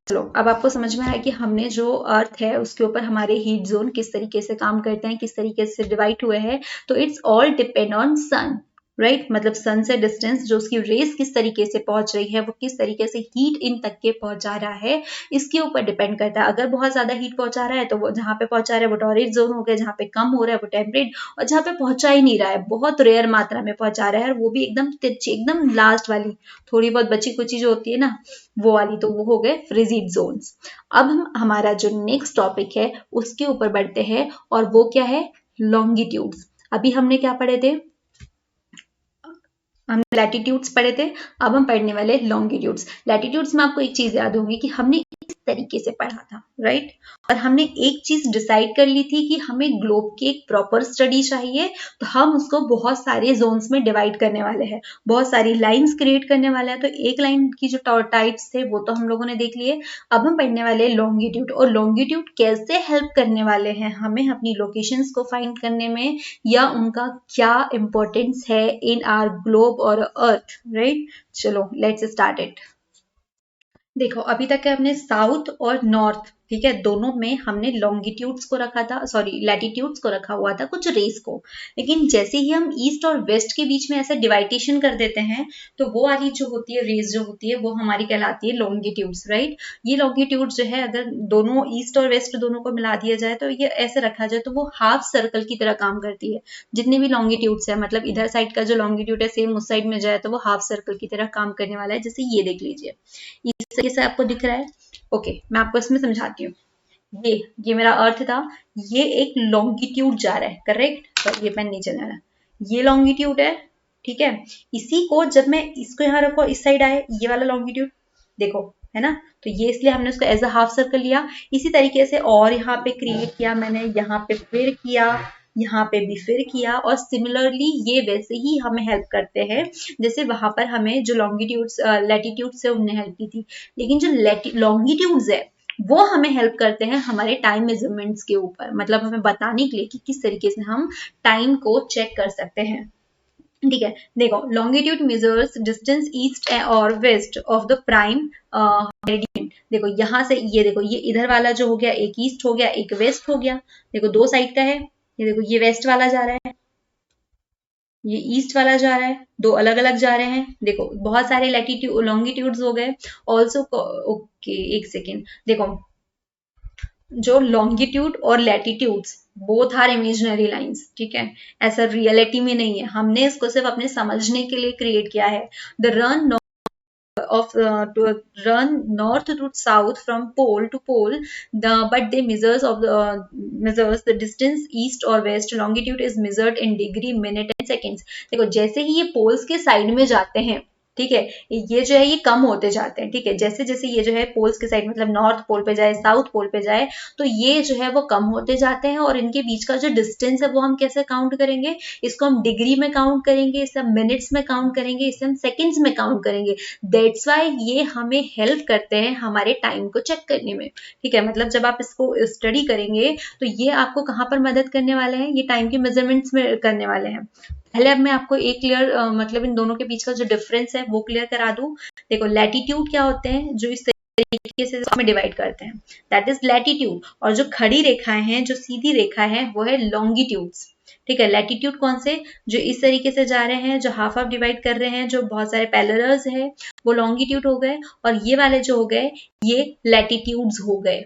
चलो अब आपको समझ में आया कि हमने जो अर्थ है उसके ऊपर हमारे हीट जोन किस तरीके से काम करते हैं, किस तरीके से डिवाइड हुए हैं। तो it's all depend on sun, right. मतलब सन से डिस्टेंस, जो उसकी रेस किस तरीके से पहुंच रही है, वो किस तरीके से हीट इन तक के पहुंचा रहा है, इसके ऊपर डिपेंड करता है। अगर बहुत ज्यादा हीट पहुंचा रहा है तो वो जहां पे पहुंचा रहा है वो टॉरिड जोन हो गया, जहां पे कम हो रहा है वो टेम्परेट, और जहां पे पहुंचा ही नहीं रहा है, बहुत रेयर मात्रा में पहुंचा रहा है, और वो भी एकदम तिरछी, एकदम लास्ट वाली थोड़ी बहुत बची कुची जो होती है ना वो वाली, तो वो हो गए फ्रिजिड जोन्स। अब हम हमारा जो नेक्स्ट टॉपिक है उसके ऊपर बढ़ते हैं, और वो क्या है, लॉन्गिट्यूड्स। अभी हमने क्या पढ़े थे, हमने लैटिट्यूड्स पढ़े थे, अब हम पढ़ने वाले लॉन्गिट्यूड्स। लैटिट्यूड्स में आपको एक चीज याद होगी कि हमने इस तरीके से पढ़ा था, राइट। और हमने एक चीज डिसाइड कर ली थी कि हमें ग्लोब की एक प्रॉपर स्टडी चाहिए, तो हम उसको बहुत सारे जोन्स में डिवाइड करने वाले हैं, बहुत सारी लाइंस क्रिएट करने वाले हैं। तो एक लाइन की जो टाइप्स थे वो तो हम लोगों ने देख लिए, अब हम पढ़ने वाले लॉन्गिट्यूड। और लॉन्गिट्यूड कैसे हेल्प करने वाले हैं हमें अपनी लोकेशंस को फाइंड करने में, या उनका क्या इंपॉर्टेंस है इन आवर ग्लोब और अर्थ, राइट। चलो लेट्स स्टार्ट इट। देखो अभी तक हमने साउथ और नॉर्थ, ठीक है, दोनों में हमने लॉन्गिट्यूड्स को रखा था, सॉरी लैटिट्यूड्स को रखा हुआ था, कुछ रेस को। लेकिन जैसे ही हम ईस्ट और वेस्ट के बीच में ऐसे डिवाइडेशन कर देते हैं, तो वो वाली जो होती है रेस जो होती है वो हमारी कहलाती है लॉन्गिट्यूड्स, राइट। ये लॉन्गिट्यूड्स जो है अगर दोनों ईस्ट और वेस्ट दोनों को मिला दिया जाए, तो ये ऐसे रखा जाए तो वो हाफ सर्कल की तरह काम करती है। जितने भी लॉन्गिट्यूड्स है, मतलब इधर साइड का जो लॉन्गिट्यूड है सेम उस साइड में जाए तो वो हाफ सर्कल की तरह काम करने वाला है। जैसे ये देख लीजिए, इस तरीके से आपको दिख रहा है। ओके, मैं आपको इसमें समझाती हूँ। ये ये मेरा अर्थ था, ये एक लॉन्गिट्यूड जा रहा है, करेक्ट। तो ये पेन नीचे जाना, ये लॉन्गिट्यूड है, ठीक है। इसी को जब मैं इसको यहाँ रखो, इस साइड आए ये वाला लॉन्गिट्यूड, देखो है ना। तो ये इसलिए हमने उसको एज अ हाफ सर्कल लिया। इसी तरीके से और यहाँ पे क्रिएट किया मैंने, यहाँ पे फिर किया, यहाँ पे भी फिर किया, और सिमिलरली ये वैसे ही हमें हेल्प करते हैं जैसे वहां पर हमें जो लॉन्गिट्यूड्स लैटिट्यूड से उन्हें हेल्प की थी। लेकिन जो लॉन्गिट्यूड्स है वो हमें हेल्प करते हैं हमारे टाइम मेजरमेंट्स के ऊपर, मतलब हमें बताने के लिए कि किस तरीके से हम टाइम को चेक कर सकते हैं, ठीक है। देखो, लॉन्गिट्यूड मेजर्स डिस्टेंस ईस्ट और west of the prime meridian. देखो यहाँ से ये देखो, ये इधर वाला जो हो गया एक ईस्ट हो गया, एक वेस्ट हो गया। देखो दो साइड का है, ये देखो ये वेस्ट वाला जा रहा है, ये ईस्ट वाला जा रहा है, दो अलग अलग जा रहे हैं। देखो बहुत सारे लैटिट्यूड लॉन्गिट्यूड्स हो गए ऑल्सो। ओके एक सेकेंड, देखो जो लॉन्गिट्यूड और latitudes both are imaginary lines, ठीक है। ऐसा रियलिटी में नहीं है, हमने इसको सिर्फ अपने समझने के लिए क्रिएट किया है। The run of to run north to south from pole to pole, but they measures the distance east or west. Longitude is measured in degree, minute and seconds. देखो जैसे ही ये पोल्स के साइड में जाते हैं, ठीक है, ये जो है ये कम होते जाते हैं, ठीक है। जैसे जैसे ये जो है पोल्स के साइड, मतलब नॉर्थ पोल पे जाए, साउथ पोल पे जाए, तो ये जो है वो कम होते जाते हैं। और इनके बीच का जो डिस्टेंस है वो हम कैसे काउंट करेंगे, इसको हम डिग्री में काउंट करेंगे, इसे हम मिनट्स में काउंट करेंगे, इसे हम सेकेंड्स में काउंट करेंगे। दैट्स वाई ये हमें हेल्प करते हैं हमारे टाइम को चेक करने में, ठीक है। मतलब जब आप इसको स्टडी करेंगे तो ये आपको कहाँ पर मदद करने वाले हैं, ये टाइम के मेजरमेंट्स में करने वाले हैं। पहले अब मैं आपको एक क्लियर मतलब इन दोनों के बीच का जो डिफरेंस है वो क्लियर करा दूं। देखो लैटिट्यूड क्या होते हैं, जो इस तरीके से इसमें डिवाइड करते हैं, दैट इज लैटिट्यूड। और जो खड़ी रेखाएं हैं, जो सीधी रेखा है, वो है लॉन्गिट्यूड्स, ठीक है। लैटिट्यूड कौन से, जो इस तरीके से जा रहे हैं, जो हाफ हाफ डिवाइड कर रहे हैं, जो बहुत सारे पैरेलल्स है, वो लॉन्गिट्यूड हो गए। और ये वाले जो हो गए, ये लैटिट्यूड्स हो गए,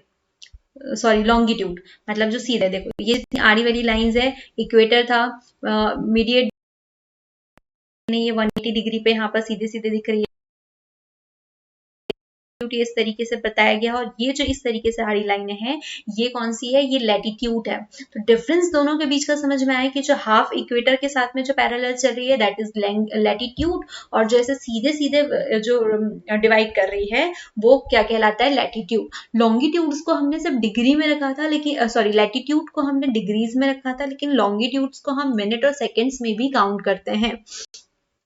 सॉरी लॉन्गिट्यूड। मतलब जो सीधे, देखो ये आड़ी वाली लाइंस है, इक्वेटर था, मीडिएट नहीं, ये 180 डिग्री पे यहाँ पर सीधे सीधे दिख रही है, इस तरीके से बताया गया। और ये जो इस तरीके से आड़ी लाइनें हैं, ये कौन सी है, ये लैटिट्यूड है। तो डिफरेंस दोनों के बीच का समझ में आया कि जो हाफ इक्वेटर के साथ में जो पैरेलल चल रही है, दैट इज लैटिट्यूड, और जो ऐसे सीधे सीधे जो डिवाइड कर रही है, वो क्या कहलाता है, लैटिट्यूड। लॉन्गिट्यूड्स को हमने सिर्फ डिग्री में रखा था, लेकिन सॉरी लैटिट्यूड को हमने डिग्रीज में रखा था, लेकिन लॉन्गिट्यूड्स को हम मिनट और सेकेंड्स में भी काउंट करते हैं।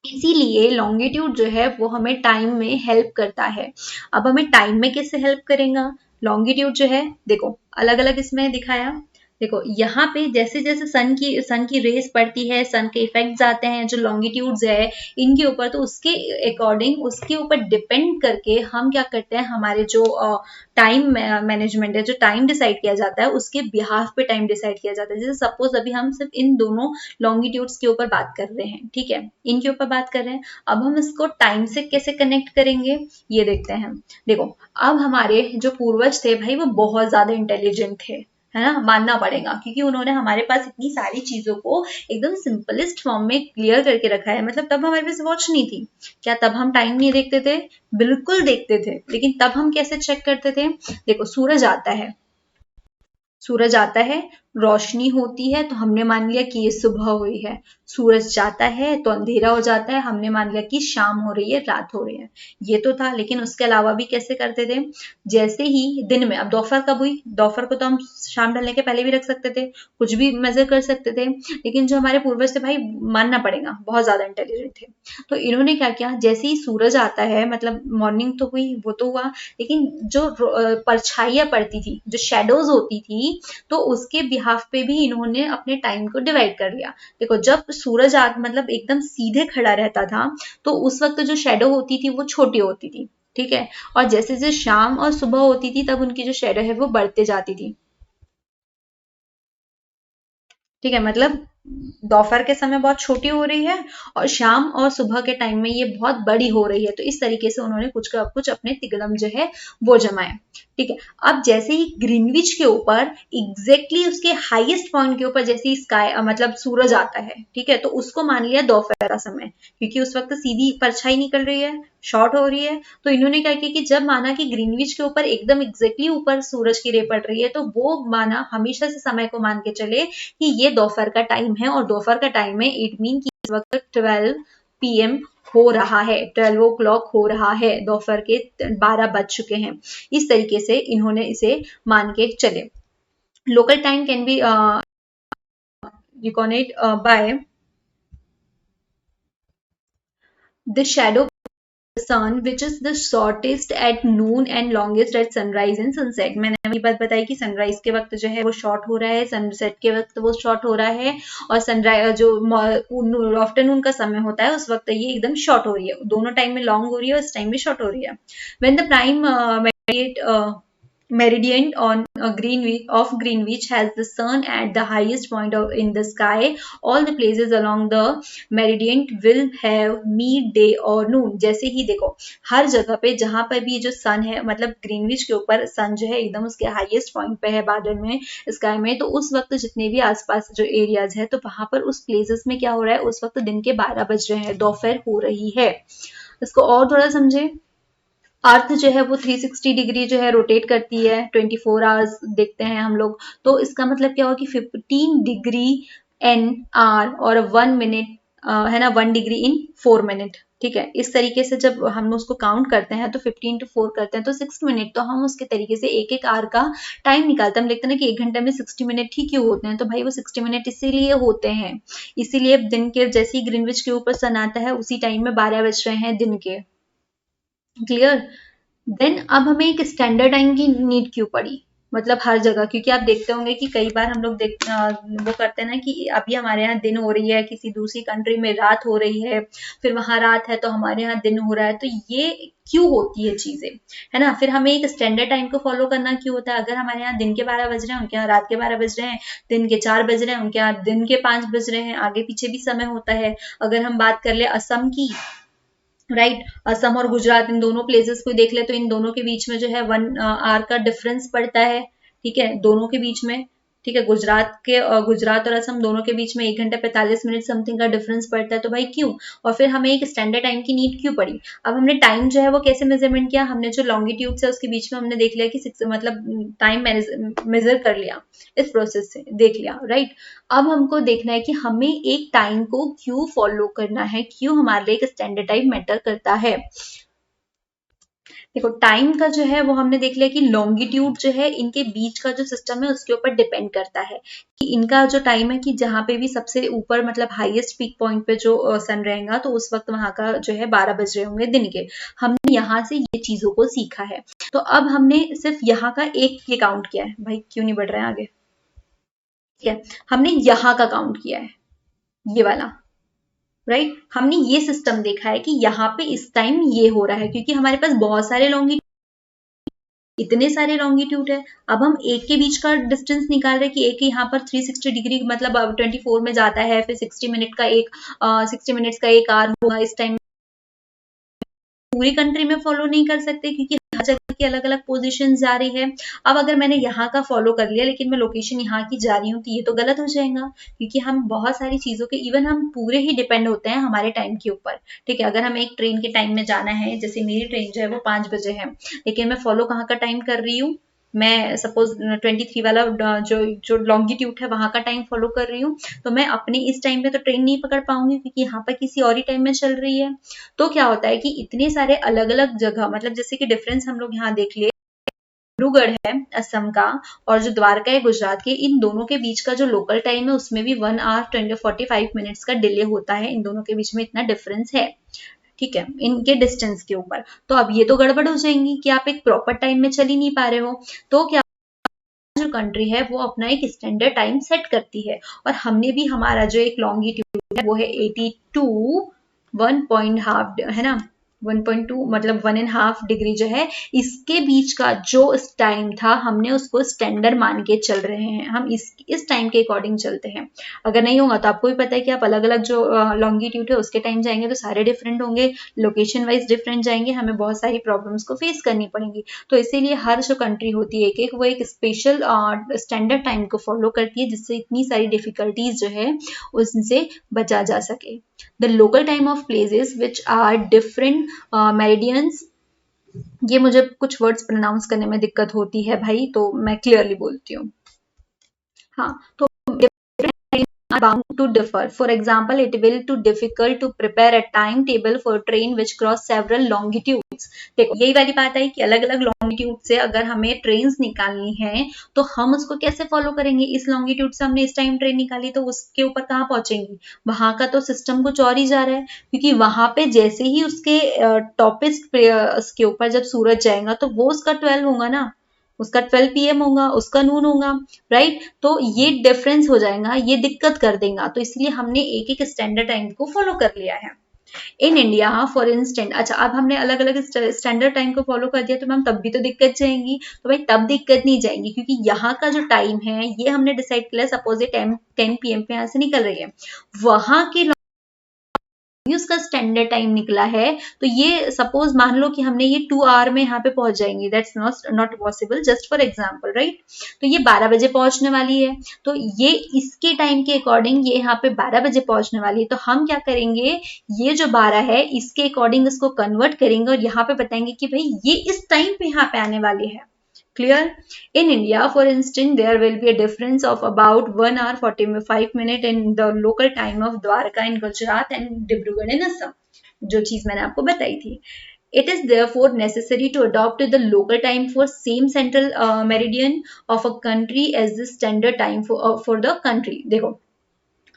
इसीलिए लॉन्गिट्यूड जो है वो हमें टाइम में हेल्प करता है। अब हमें टाइम में कैसे हेल्प करेगा, लॉन्गिट्यूड जो है, देखो अलग अलग इसमें दिखाया। देखो यहाँ पे जैसे जैसे सन की रेस पड़ती है, सन के इफेक्ट्स आते हैं जो लॉन्गिट्यूड्स है इनके ऊपर, तो उसके अकॉर्डिंग, उसके ऊपर डिपेंड करके हम क्या करते हैं, हमारे जो टाइम मैनेजमेंट है, जो टाइम डिसाइड किया जाता है, उसके बिहाफ पे टाइम डिसाइड किया जाता है। जैसे सपोज अभी हम सिर्फ इन दोनों लॉन्गिट्यूड्स के ऊपर बात कर रहे हैं, ठीक है, इनके ऊपर बात कर रहे हैं। अब हम इसको टाइम से कैसे कनेक्ट करेंगे, ये देखते हैं। देखो अब हमारे जो पूर्वज थे भाई, वो बहुत ज्यादा इंटेलिजेंट थे, है ना, मानना पड़ेगा, क्योंकि उन्होंने हमारे पास इतनी सारी चीजों को एकदम सिंपलेस्ट फॉर्म में क्लियर करके रखा है। मतलब तब हमारे पास वॉच नहीं थी क्या, तब हम टाइम नहीं देखते थे, बिल्कुल देखते थे। लेकिन तब हम कैसे चेक करते थे, देखो सूरज आता है, सूरज आता है, रोशनी होती है, तो हमने मान लिया कि ये सुबह हुई है। सूरज जाता है तो अंधेरा हो जाता है, हमने मान लिया कि शाम हो रही है, रात हो रही है। ये तो था, लेकिन उसके अलावा भी कैसे करते थे, जैसे ही दिन में, अब दोपहर कब हुई, दोपहर को तो हम शाम ढलने के पहले भी रख सकते थे, कुछ भी मेजर कर सकते थे। लेकिन जो हमारे पूर्वज थे भाई, मानना पड़ेगा बहुत ज्यादा इंटेलिजेंट थे। तो इन्होंने क्या किया, जैसे ही सूरज आता है, मतलब मॉर्निंग तो हुई, वो तो हुआ, लेकिन जो परछाइयां पड़ती थी, जो शेडोज होती थी, तो उसके बिहाफ पे भी इन्होंने अपने टाइम को डिवाइड कर लिया। देखो जब सूरज मतलब एकदम सीधे खड़ा रहता था, तो उस वक्त जो शेडो होती थी वो छोटी होती थी, ठीक है। और जैसे जैसे शाम और सुबह होती थी, तब उनकी जो शेडो है वो बढ़ते जाती थी, ठीक है। मतलब दोपहर के समय बहुत छोटी हो रही है और शाम और सुबह के टाइम में ये बहुत बड़ी हो रही है। तो इस तरीके से उन्होंने कुछ का कुछ अपने तिकड़म जो है वो जमाया। ठीक है, अब जैसे ही ग्रीनविच के ऊपर एग्जैक्टली उसके हाईएस्ट पॉइंट के ऊपर जैसे ही स्काई मतलब सूरज आता है, ठीक है, तो उसको मान लिया दोपहर का समय, क्योंकि उस वक्त सीधी परछाई निकल रही है, शॉर्ट हो रही है। तो इन्होंने क्या किया कि जब माना कि ग्रीनविच के ऊपर एकदम एग्जैक्टली ऊपर सूरज की रे पड़ रही है, तो वो माना हमेशा से समय को मान के चले कि ये दोपहर का टाइम है, और दोपहर का टाइम है इट मीन कि इस वक्त 12 PM हो रहा है, 12 o'clock हो रहा है, दोपहर के 12 बज चुके हैं। इस तरीके से इन्होंने इसे मान के चले। Local time can be reckoned by the shadow sun which is the shortest at noon and longest at sunrise and sunset। मैंने अभी बात बताई कि सनराइज के वक्त जो है वो शॉर्ट हो रहा है, सनसेट के वक्त वो शॉर्ट हो रहा है, और सनराइज जो आफ्टरनून का समय होता है उस वक्त ये एकदम शॉर्ट हो रही है। दोनों टाइम में लॉन्ग हो रही है और इस टाइम में शॉर्ट हो रही है। When the prime meridian on Greenwich has the sun at the highest point in the sky. All the places along the meridian will have midday or noon। जैसे ही देखो हर जगह पे जहां पर भी जो सन है, मतलब ग्रीनविच के ऊपर सन जो है एकदम उसके हाईएस्ट पॉइंट पे है बादल में, स्काई में, तो उस वक्त जितने भी आसपास जो एरियाज है तो वहां पर उस प्लेसेस में क्या हो रहा है, उस वक्त दिन के 12 बज रहे हैं, दोपहर हो रही है। इसको और थोड़ा समझे। अर्थ जो है वो 360 डिग्री जो है रोटेट करती है, 24 आवर्स देखते हैं हम लोग। तो इसका मतलब क्या हुआ कि 15 डिग्री एन आर और 1 मिनट है ना, 1 डिग्री इन 4 मिनट। ठीक है, इस तरीके से जब हम उसको काउंट करते हैं तो 15 to 4 करते हैं तो 6 मिनट, तो हम उसके तरीके से एक एक आवर का टाइम निकालते हैं। हम देखते हैं ना कि 1 घंटे में 60 मिनट ही क्यों होते हैं, तो भाई वो 60 मिनट इसीलिए होते हैं। इसीलिए दिन के जैसे ही ग्रीनविच के ऊपर सन आता है उसी टाइम में 12 बज रहे हैं दिन के। क्लियर। देन अब हमें एक स्टैंडर्ड टाइम की नीड क्यों पड़ी, मतलब हर जगह, क्योंकि आप देखते होंगे कि कई बार हम लोग वो करते हैं ना कि अभी हमारे यहाँ दिन हो रही है, किसी दूसरी कंट्री में रात हो रही है, फिर वहां रात है तो हमारे यहाँ दिन हो रहा है। तो ये क्यों होती है चीजें, है ना। फिर हमें एक स्टैंडर्ड टाइम को फॉलो करना क्यों होता है। अगर हमारे यहाँ दिन के 12 बज रहे हैं, उनके यहाँ रात के 12 बज रहे हैं, दिन के 4 बज रहे हैं, उनके यहाँ दिन के 5 बज रहे हैं, आगे पीछे भी समय होता है। अगर हम बात कर ले असम की, राइट, असम और गुजरात इन दोनों प्लेसेस को देख ले तो इन दोनों के बीच में जो है 1 आवर का डिफरेंस पड़ता है। ठीक है, दोनों के बीच में। ठीक है, गुजरात और असम दोनों के बीच में 1 घंटा 45 मिनट समथिंग का डिफरेंस पड़ता है। तो भाई क्यों, और फिर हमें एक स्टैंडर्ड टाइम की नीड क्यों पड़ी। अब हमने टाइम जो है वो कैसे मेजरमेंट किया, हमने जो लॉन्गिट्यूड है उसके बीच में हमने देख लिया कि मतलब टाइम मेजर कर लिया, इस प्रोसेस से देख लिया, राइट। अब हमको देखना है कि हमें एक टाइम को क्यों फॉलो करना है, क्यों हमारे लिए एक स्टैंडर्ड टाइम मैटर करता है। देखो टाइम का जो है वो हमने देख लिया कि लॉन्गिट्यूड जो है इनके बीच का जो सिस्टम है उसके ऊपर डिपेंड करता है कि इनका जो टाइम है कि जहां पे भी सबसे ऊपर मतलब हाईएस्ट पीक पॉइंट पे जो सन रहेगा तो उस वक्त वहां का जो है 12 बज रहे होंगे दिन के। हमने यहाँ से ये चीजों को सीखा है। तो अब हमने सिर्फ यहाँ का एक ये काउंट किया है। भाई क्यों नहीं बढ़ रहे हैं आगे। ठीक है, हमने यहाँ का काउंट किया है, ये वाला, राइट। हमने ये सिस्टम देखा है कि यहाँ पे इस टाइम ये हो रहा है क्योंकि हमारे पास बहुत सारे लॉन्गिट्यूड, इतने सारे लॉन्गिट्यूड है। अब हम एक के बीच का डिस्टेंस निकाल रहे हैं कि एक यहाँ पर 360 डिग्री मतलब 24 में जाता है, फिर 60 मिनट का एक 60 मिनट्स का एक आवर होगा। इस टाइम पूरी कंट्री में फॉलो नहीं कर सकते क्योंकि हर जगह की अलग अलग पोजीशन जा रही है। अब अगर मैंने यहाँ का फॉलो कर लिया लेकिन मैं लोकेशन यहाँ की जा रही हूँ तो ये तो गलत हो जाएगा क्योंकि हम बहुत सारी चीजों के इवन हम पूरे ही डिपेंड होते हैं हमारे टाइम के ऊपर। ठीक है, अगर हमें एक ट्रेन के टाइम में जाना है, जैसे मेरी ट्रेन जो है वो 5 बजे है, लेकिन मैं फॉलो कहाँ का टाइम कर रही हूँ, मैं सपोज 23 वाला जो लॉन्गिट्यूड है वहां का टाइम फॉलो कर रही हूँ, तो मैं अपने इस टाइम पे तो ट्रेन नहीं पकड़ पाऊंगी क्योंकि यहाँ पर किसी और ही टाइम में चल रही है। तो क्या होता है कि इतने सारे अलग अलग जगह मतलब जैसे कि डिफरेंस हम लोग यहाँ देख लिए, डिब्रूगढ़ है असम का और जो द्वारका है गुजरात के, इन दोनों के बीच का जो लोकल टाइम है उसमें भी 1 hour 45 मिनट्स का डिले होता है। इन दोनों के बीच में इतना डिफरेंस है। ठीक है, इनके डिस्टेंस के ऊपर। तो अब ये तो गड़बड़ हो जाएंगी कि आप एक प्रॉपर टाइम में चल ही नहीं पा रहे हो। तो क्या जो कंट्री है वो अपना एक स्टैंडर्ड टाइम सेट करती है और हमने भी हमारा जो एक लॉन्गिट्यूड है वो है 82 1.5 है ना, 1.2 मतलब 1.5 डिग्री जो है, इसके बीच का जो टाइम था हमने उसको स्टैंडर्ड मान के चल रहे हैं, हम इस टाइम के अकॉर्डिंग चलते हैं। अगर नहीं होगा तो आपको भी पता है कि आप अलग अलग जो लॉन्गिट्यूड है उसके टाइम जाएंगे तो सारे डिफरेंट होंगे, लोकेशन वाइज डिफरेंट जाएंगे, हमें बहुत सारी प्रॉब्लम्स को फेस करनी पड़ेंगी। तो इसीलिए हर जो कंट्री होती है एक वो एक स्पेशल स्टैंडर्ड टाइम को फॉलो करती है, जिससे इतनी सारी डिफिकल्टीज जो है उनसे बचा जा सके। The local time of places which are different meridians, ये मुझे कुछ वर्ड्स प्रोनाउंस करने में दिक्कत होती है भाई, तो मैं क्लियरली बोलती हूँ। हाँ, तो are bound to differ. For example, it will be difficult to prepare a timetable for train which cross several longitudes. देखो यही वाली बात है कि अलग अलग लॉन्गिट्यूड से अगर हमें ट्रेन्स निकालनी है तो हम उसको कैसे फॉलो करेंगे। इस लॉन्गिट्यूड से हमने इस टाइम ट्रेन निकाली तो उसके ऊपर कहाँ पहुंचेंगी, वहां का तो सिस्टम कुछ और ही जा रहा है, क्योंकि वहां पे जैसे ही उसके टॉपिस्ट के ऊपर जब सूरज जाएगा तो वो उसका 12 होगा ना, उसका 12 PM होगा, उसका नून होगा, राइट। तो ये डिफरेंस हो जाएगा, ये दिक्कत कर देगा, तो इसलिए हमने एक एक स्टैंडर्ड टाइम को फॉलो कर लिया है। इन इंडिया फॉर इंस्टेंट, अच्छा अब हमने अलग अलग स्टैंडर्ड टाइम को फॉलो कर दिया तो मैम तब भी तो दिक्कत जाएंगी, तो भाई तब दिक्कत नहीं जाएंगी क्योंकि यहाँ का जो टाइम है ये हमने डिसाइड किया, सपोज ये 10 PM पे यहाँ से निकल रही है, वहां की उसका स्टैंडर्ड टाइम निकला है, तो ये सपोज मान लो कि हमने ये 2 आवर में यहाँ पे पहुंच जाएंगे, that's not possible, just for example, right. तो ये 12 बजे पहुंचने वाली है, तो ये इसके टाइम के अकॉर्डिंग ये यहाँ पे 12 बजे पहुंचने वाली है, तो हम क्या करेंगे, ये जो 12 है इसके अकॉर्डिंग इसको कन्वर्ट करेंगे और यहाँ पे बताएंगे कि भाई ये इस टाइम पे यहाँ पे आने वाली है। Clear? In India, for instance, there will be a difference of about 1 hour 45 minutes in the local time of Dwarka in Gujarat and Dibrugarh in Assam. जो चीज मैंने आपको बताई थी. It is therefore necessary to adopt the local time for same central meridian of a country as the standard time for the country. देखो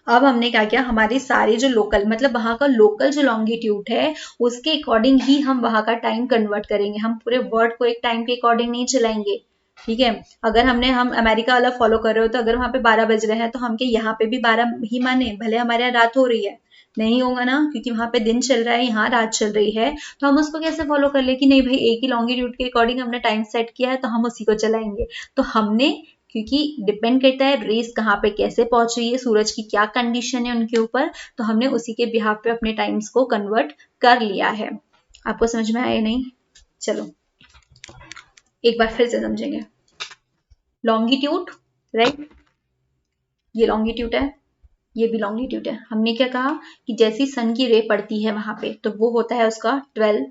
अब हमने क्या किया, हमारे सारे जो लोकल मतलब वहां का लोकल जो लॉन्गिट्यूड है उसके अकॉर्डिंग ही हम वहां का टाइम कन्वर्ट करेंगे, हम पूरे वर्ल्ड को एक टाइम के अकॉर्डिंग नहीं चलाएंगे, ठीक है। अगर हम अमेरिका वाला फॉलो कर रहे हो तो अगर वहां पे 12 बज रहे हैं तो हम के यहाँ पे भी 12 ही माने, भले हमारे यहाँ रात हो रही है, नहीं होगा ना, क्योंकि वहां पे दिन चल रहा है, यहाँ रात चल रही है, तो हम उसको कैसे फॉलो कर ले कि नहीं भाई एक ही लॉन्गिट्यूड के अकॉर्डिंग हमने टाइम सेट किया है तो हम उसी को चलाएंगे। तो हमने, क्योंकि डिपेंड करता है रेस कहाँ पे कैसे पहुंच रही है, सूरज की क्या कंडीशन है उनके ऊपर, तो हमने उसी के बिहाफ पे अपने टाइम्स को कन्वर्ट कर लिया है। आपको समझ में आया नहीं? चलो एक बार फिर से समझेंगे। लॉन्गिट्यूड, राइट, ये लॉन्गिट्यूड है, ये भी लॉन्गिट्यूड है। हमने क्या कहा कि जैसी सन की रे पड़ती है वहां पे तो वो होता है उसका 12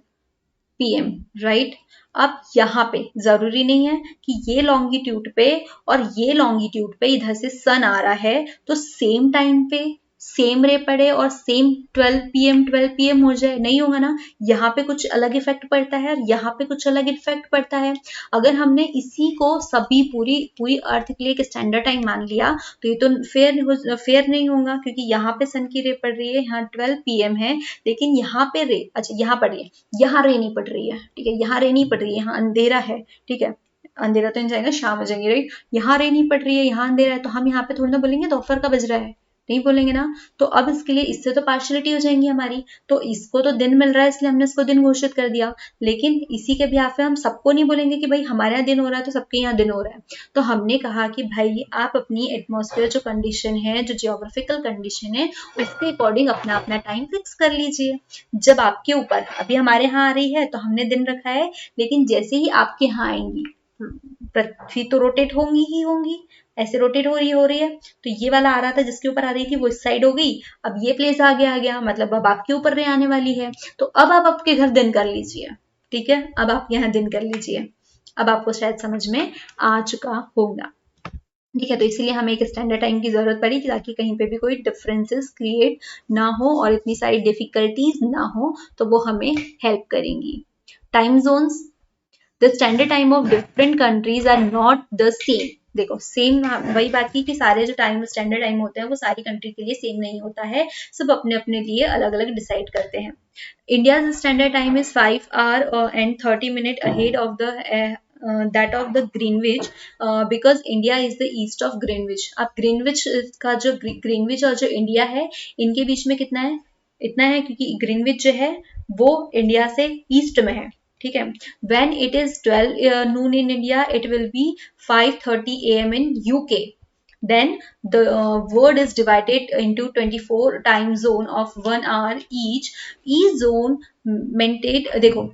PM, राइट। अब यहाँ पे जरूरी नहीं है कि ये लॉन्गिट्यूड पे और ये लॉन्गिट्यूड पे इधर से सन आ रहा है तो सेम टाइम पे सेम रे पड़े और सेम 12 PM हो जाए, नहीं होगा ना, यहाँ पे कुछ अलग इफेक्ट पड़ता है और यहाँ पे कुछ अलग इफेक्ट पड़ता है। अगर हमने इसी को सभी पूरी अर्थ के लिए एक स्टैंडर्ड टाइम मान लिया तो ये तो फेयर नहीं होगा, क्योंकि यहाँ पे सन की रे पड़ रही है, यहाँ 12 PM है, लेकिन यहाँ पे रे, अच्छा यहाँ पड़ रही है, यहाँ रे नहीं पड़ रही है, ठीक है, यहाँ रे नहीं पड़ रही है, यहाँ अंधेरा है, ठीक है, अंधेरा तो नहीं जाएगा, शाम हो जाएंगे, राइट। यहाँ रे नहीं पड़ रही है, यहाँ अंधेरा है, तो हम यहाँ पे थोड़ी ना बोलेंगे दोपहर का बज रहा है, नहीं बोलेंगे ना। तो अब इसके लिए इससे तो पार्शियलिटी हो जाएंगी हमारी, तो इसको तो दिन मिल रहा है इसलिए हमने इसको दिन घोषित कर दिया, लेकिन इसी के बिहाफ पे हम सबको नहीं बोलेंगे कि भाई हमारे यहाँ दिन हो रहा है तो सबके यहाँ दिन हो रहा है। तो हमने कहा कि भाई आप अपनी एटमॉस्फेयर जो कंडीशन है, जो जियोग्राफिकल कंडीशन है, उसके अकॉर्डिंग अपना अपना टाइम फिक्स कर लीजिए। जब आपके ऊपर, अभी हमारे यहाँ आ रही है तो हमने दिन रखा है, लेकिन जैसे ही आपके यहाँ आएंगी पृथ्वी तो रोटेट होंगी ही होंगी, ऐसे रोटेट हो रही है, तो ये वाला आ रहा था जिसके ऊपर आ रही थी वो इस साइड हो गई, अब ये प्लेस आ गया, मतलब अब आपके ऊपर रे आने वाली है, तो अब आप आपके घर दिन कर लीजिए, ठीक है, अब आप यहाँ दिन कर लीजिए। अब आपको शायद समझ में आ चुका होगा, ठीक है। तो इसीलिए हमें एक स्टैंडर्ड टाइम की जरूरत पड़ी ताकि कहीं पे भी कोई डिफरेंसेस क्रिएट ना हो और इतनी सारी डिफिकल्टीज ना हो, तो वो हमें हेल्प करेंगी। Time zones, the standard time of different countries are not the same. देखो सेम वही बात की कि सारे जो टाइम स्टैंडर्ड टाइम होते हैं वो सारी कंट्री के लिए सेम नहीं होता है, सब अपने अपने लिए अलग अलग डिसाइड करते हैं। India standard time is 5 hours and 30 minutes ahead of the that of the Greenwich because India is the east of Greenwich। अब ग्रीनविच का जो ग्रीनविच और जो इंडिया है इनके बीच में कितना है, इतना है, क्योंकि ग्रीनविच जो है वो इंडिया से ईस्ट में है, ठीक है। When it is 12 noon in India, it will be 5:30 AM in UK. Then the world is divided into 24 time zone of 1 hour each. Each zone maintained, देखो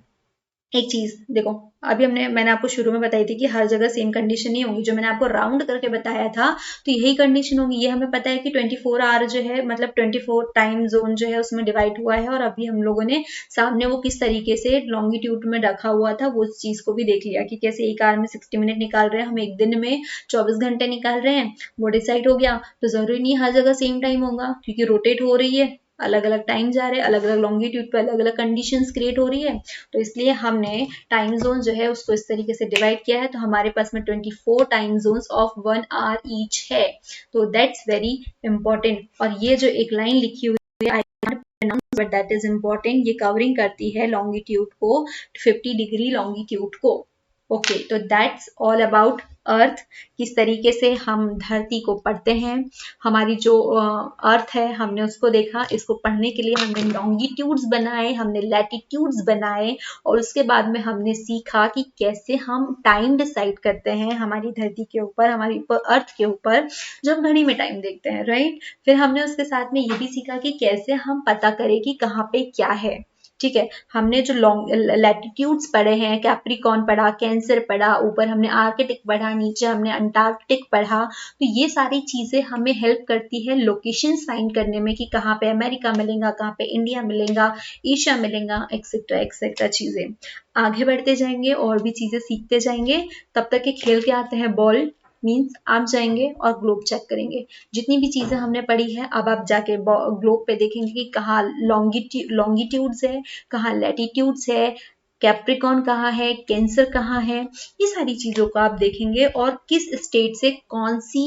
एक चीज देखो, अभी मैंने आपको शुरू में बताई थी कि हर जगह सेम कंडीशन नहीं होगी, जो मैंने आपको राउंड करके बताया था तो यही कंडीशन होगी। ये हमें पता है कि 24 आवर जो है, मतलब 24 टाइम जोन जो है उसमें डिवाइड हुआ है, और अभी हम लोगों ने सामने वो किस तरीके से लॉन्गिट्यूड में रखा हुआ था वो चीज को भी देख लिया कि कैसे एक आवर में 60 मिनट निकाल रहे हैं, हम एक दिन में 24 घंटे निकाल रहे हैं, वो डिसाइड हो गया। तो जरूरी नहीं हर जगह सेम टाइम होगा, क्योंकि रोटेट हो रही है, अलग अलग टाइम जा रहे हैं, अलग अलग लॉन्गिट्यूड पे अलग अलग कंडीशंस क्रिएट हो रही है। तो इसलिए हमने टाइम जोन जो है उसको इस तरीके से डिवाइड किया है, तो हमारे पास में 24 time zones of 1 hour each है। तो दैट्स वेरी इंपॉर्टेंट। और ये जो एक लाइन लिखी हुई है, बट दैट इज इम्पोर्टेंट, ये कवरिंग करती है लॉन्गिट्यूड को, 50 डिग्री लॉन्गिट्यूड को। ओके, तो दैट्स ऑल अबाउट अर्थ, किस तरीके से हम धरती को पढ़ते हैं। हमारी जो अर्थ है हमने उसको देखा, इसको पढ़ने के लिए हमने लॉन्गिट्यूड्स बनाए, हमने लैटिट्यूड्स बनाए, और उसके बाद में हमने सीखा कि कैसे हम टाइम डिसाइड करते हैं हमारी धरती के ऊपर, हमारी अर्थ के ऊपर, जब घड़ी में टाइम देखते हैं, राइट। फिर हमने उसके साथ में ये भी सीखा कि कैसे हम पता करें कि कहाँ पे क्या है, ठीक है। हमने जो लैटिट्यूड्स पढ़े हैं, कैप्रिकॉन पढ़ा, कैंसर पढ़ा, ऊपर हमने आर्कटिक पढ़ा, नीचे हमने अंटार्कटिक पढ़ा। तो ये सारी चीजें हमें हेल्प करती है लोकेशन फाइंड करने में कि कहाँ पे अमेरिका मिलेगा, कहाँ पे इंडिया मिलेगा, एशिया मिलेगा, एक्सेट्रा एक्सेट्रा चीजें। आगे बढ़ते जाएंगे और भी चीजें सीखते जाएंगे। तब तक के खेल के आते हैं बॉल, मीन्स आप जाएंगे और ग्लोब चेक करेंगे। जितनी भी चीजें हमने पढ़ी है, अब आप जाके ग्लोब पे देखेंगे कि कहाँ लॉन्गिट्यूड्स है, कहाँ लैटिट्यूड्स है, कैप्रिकॉन कहाँ है, कैंसर कहाँ है, ये सारी चीजों को आप देखेंगे, और किस स्टेट से कौन सी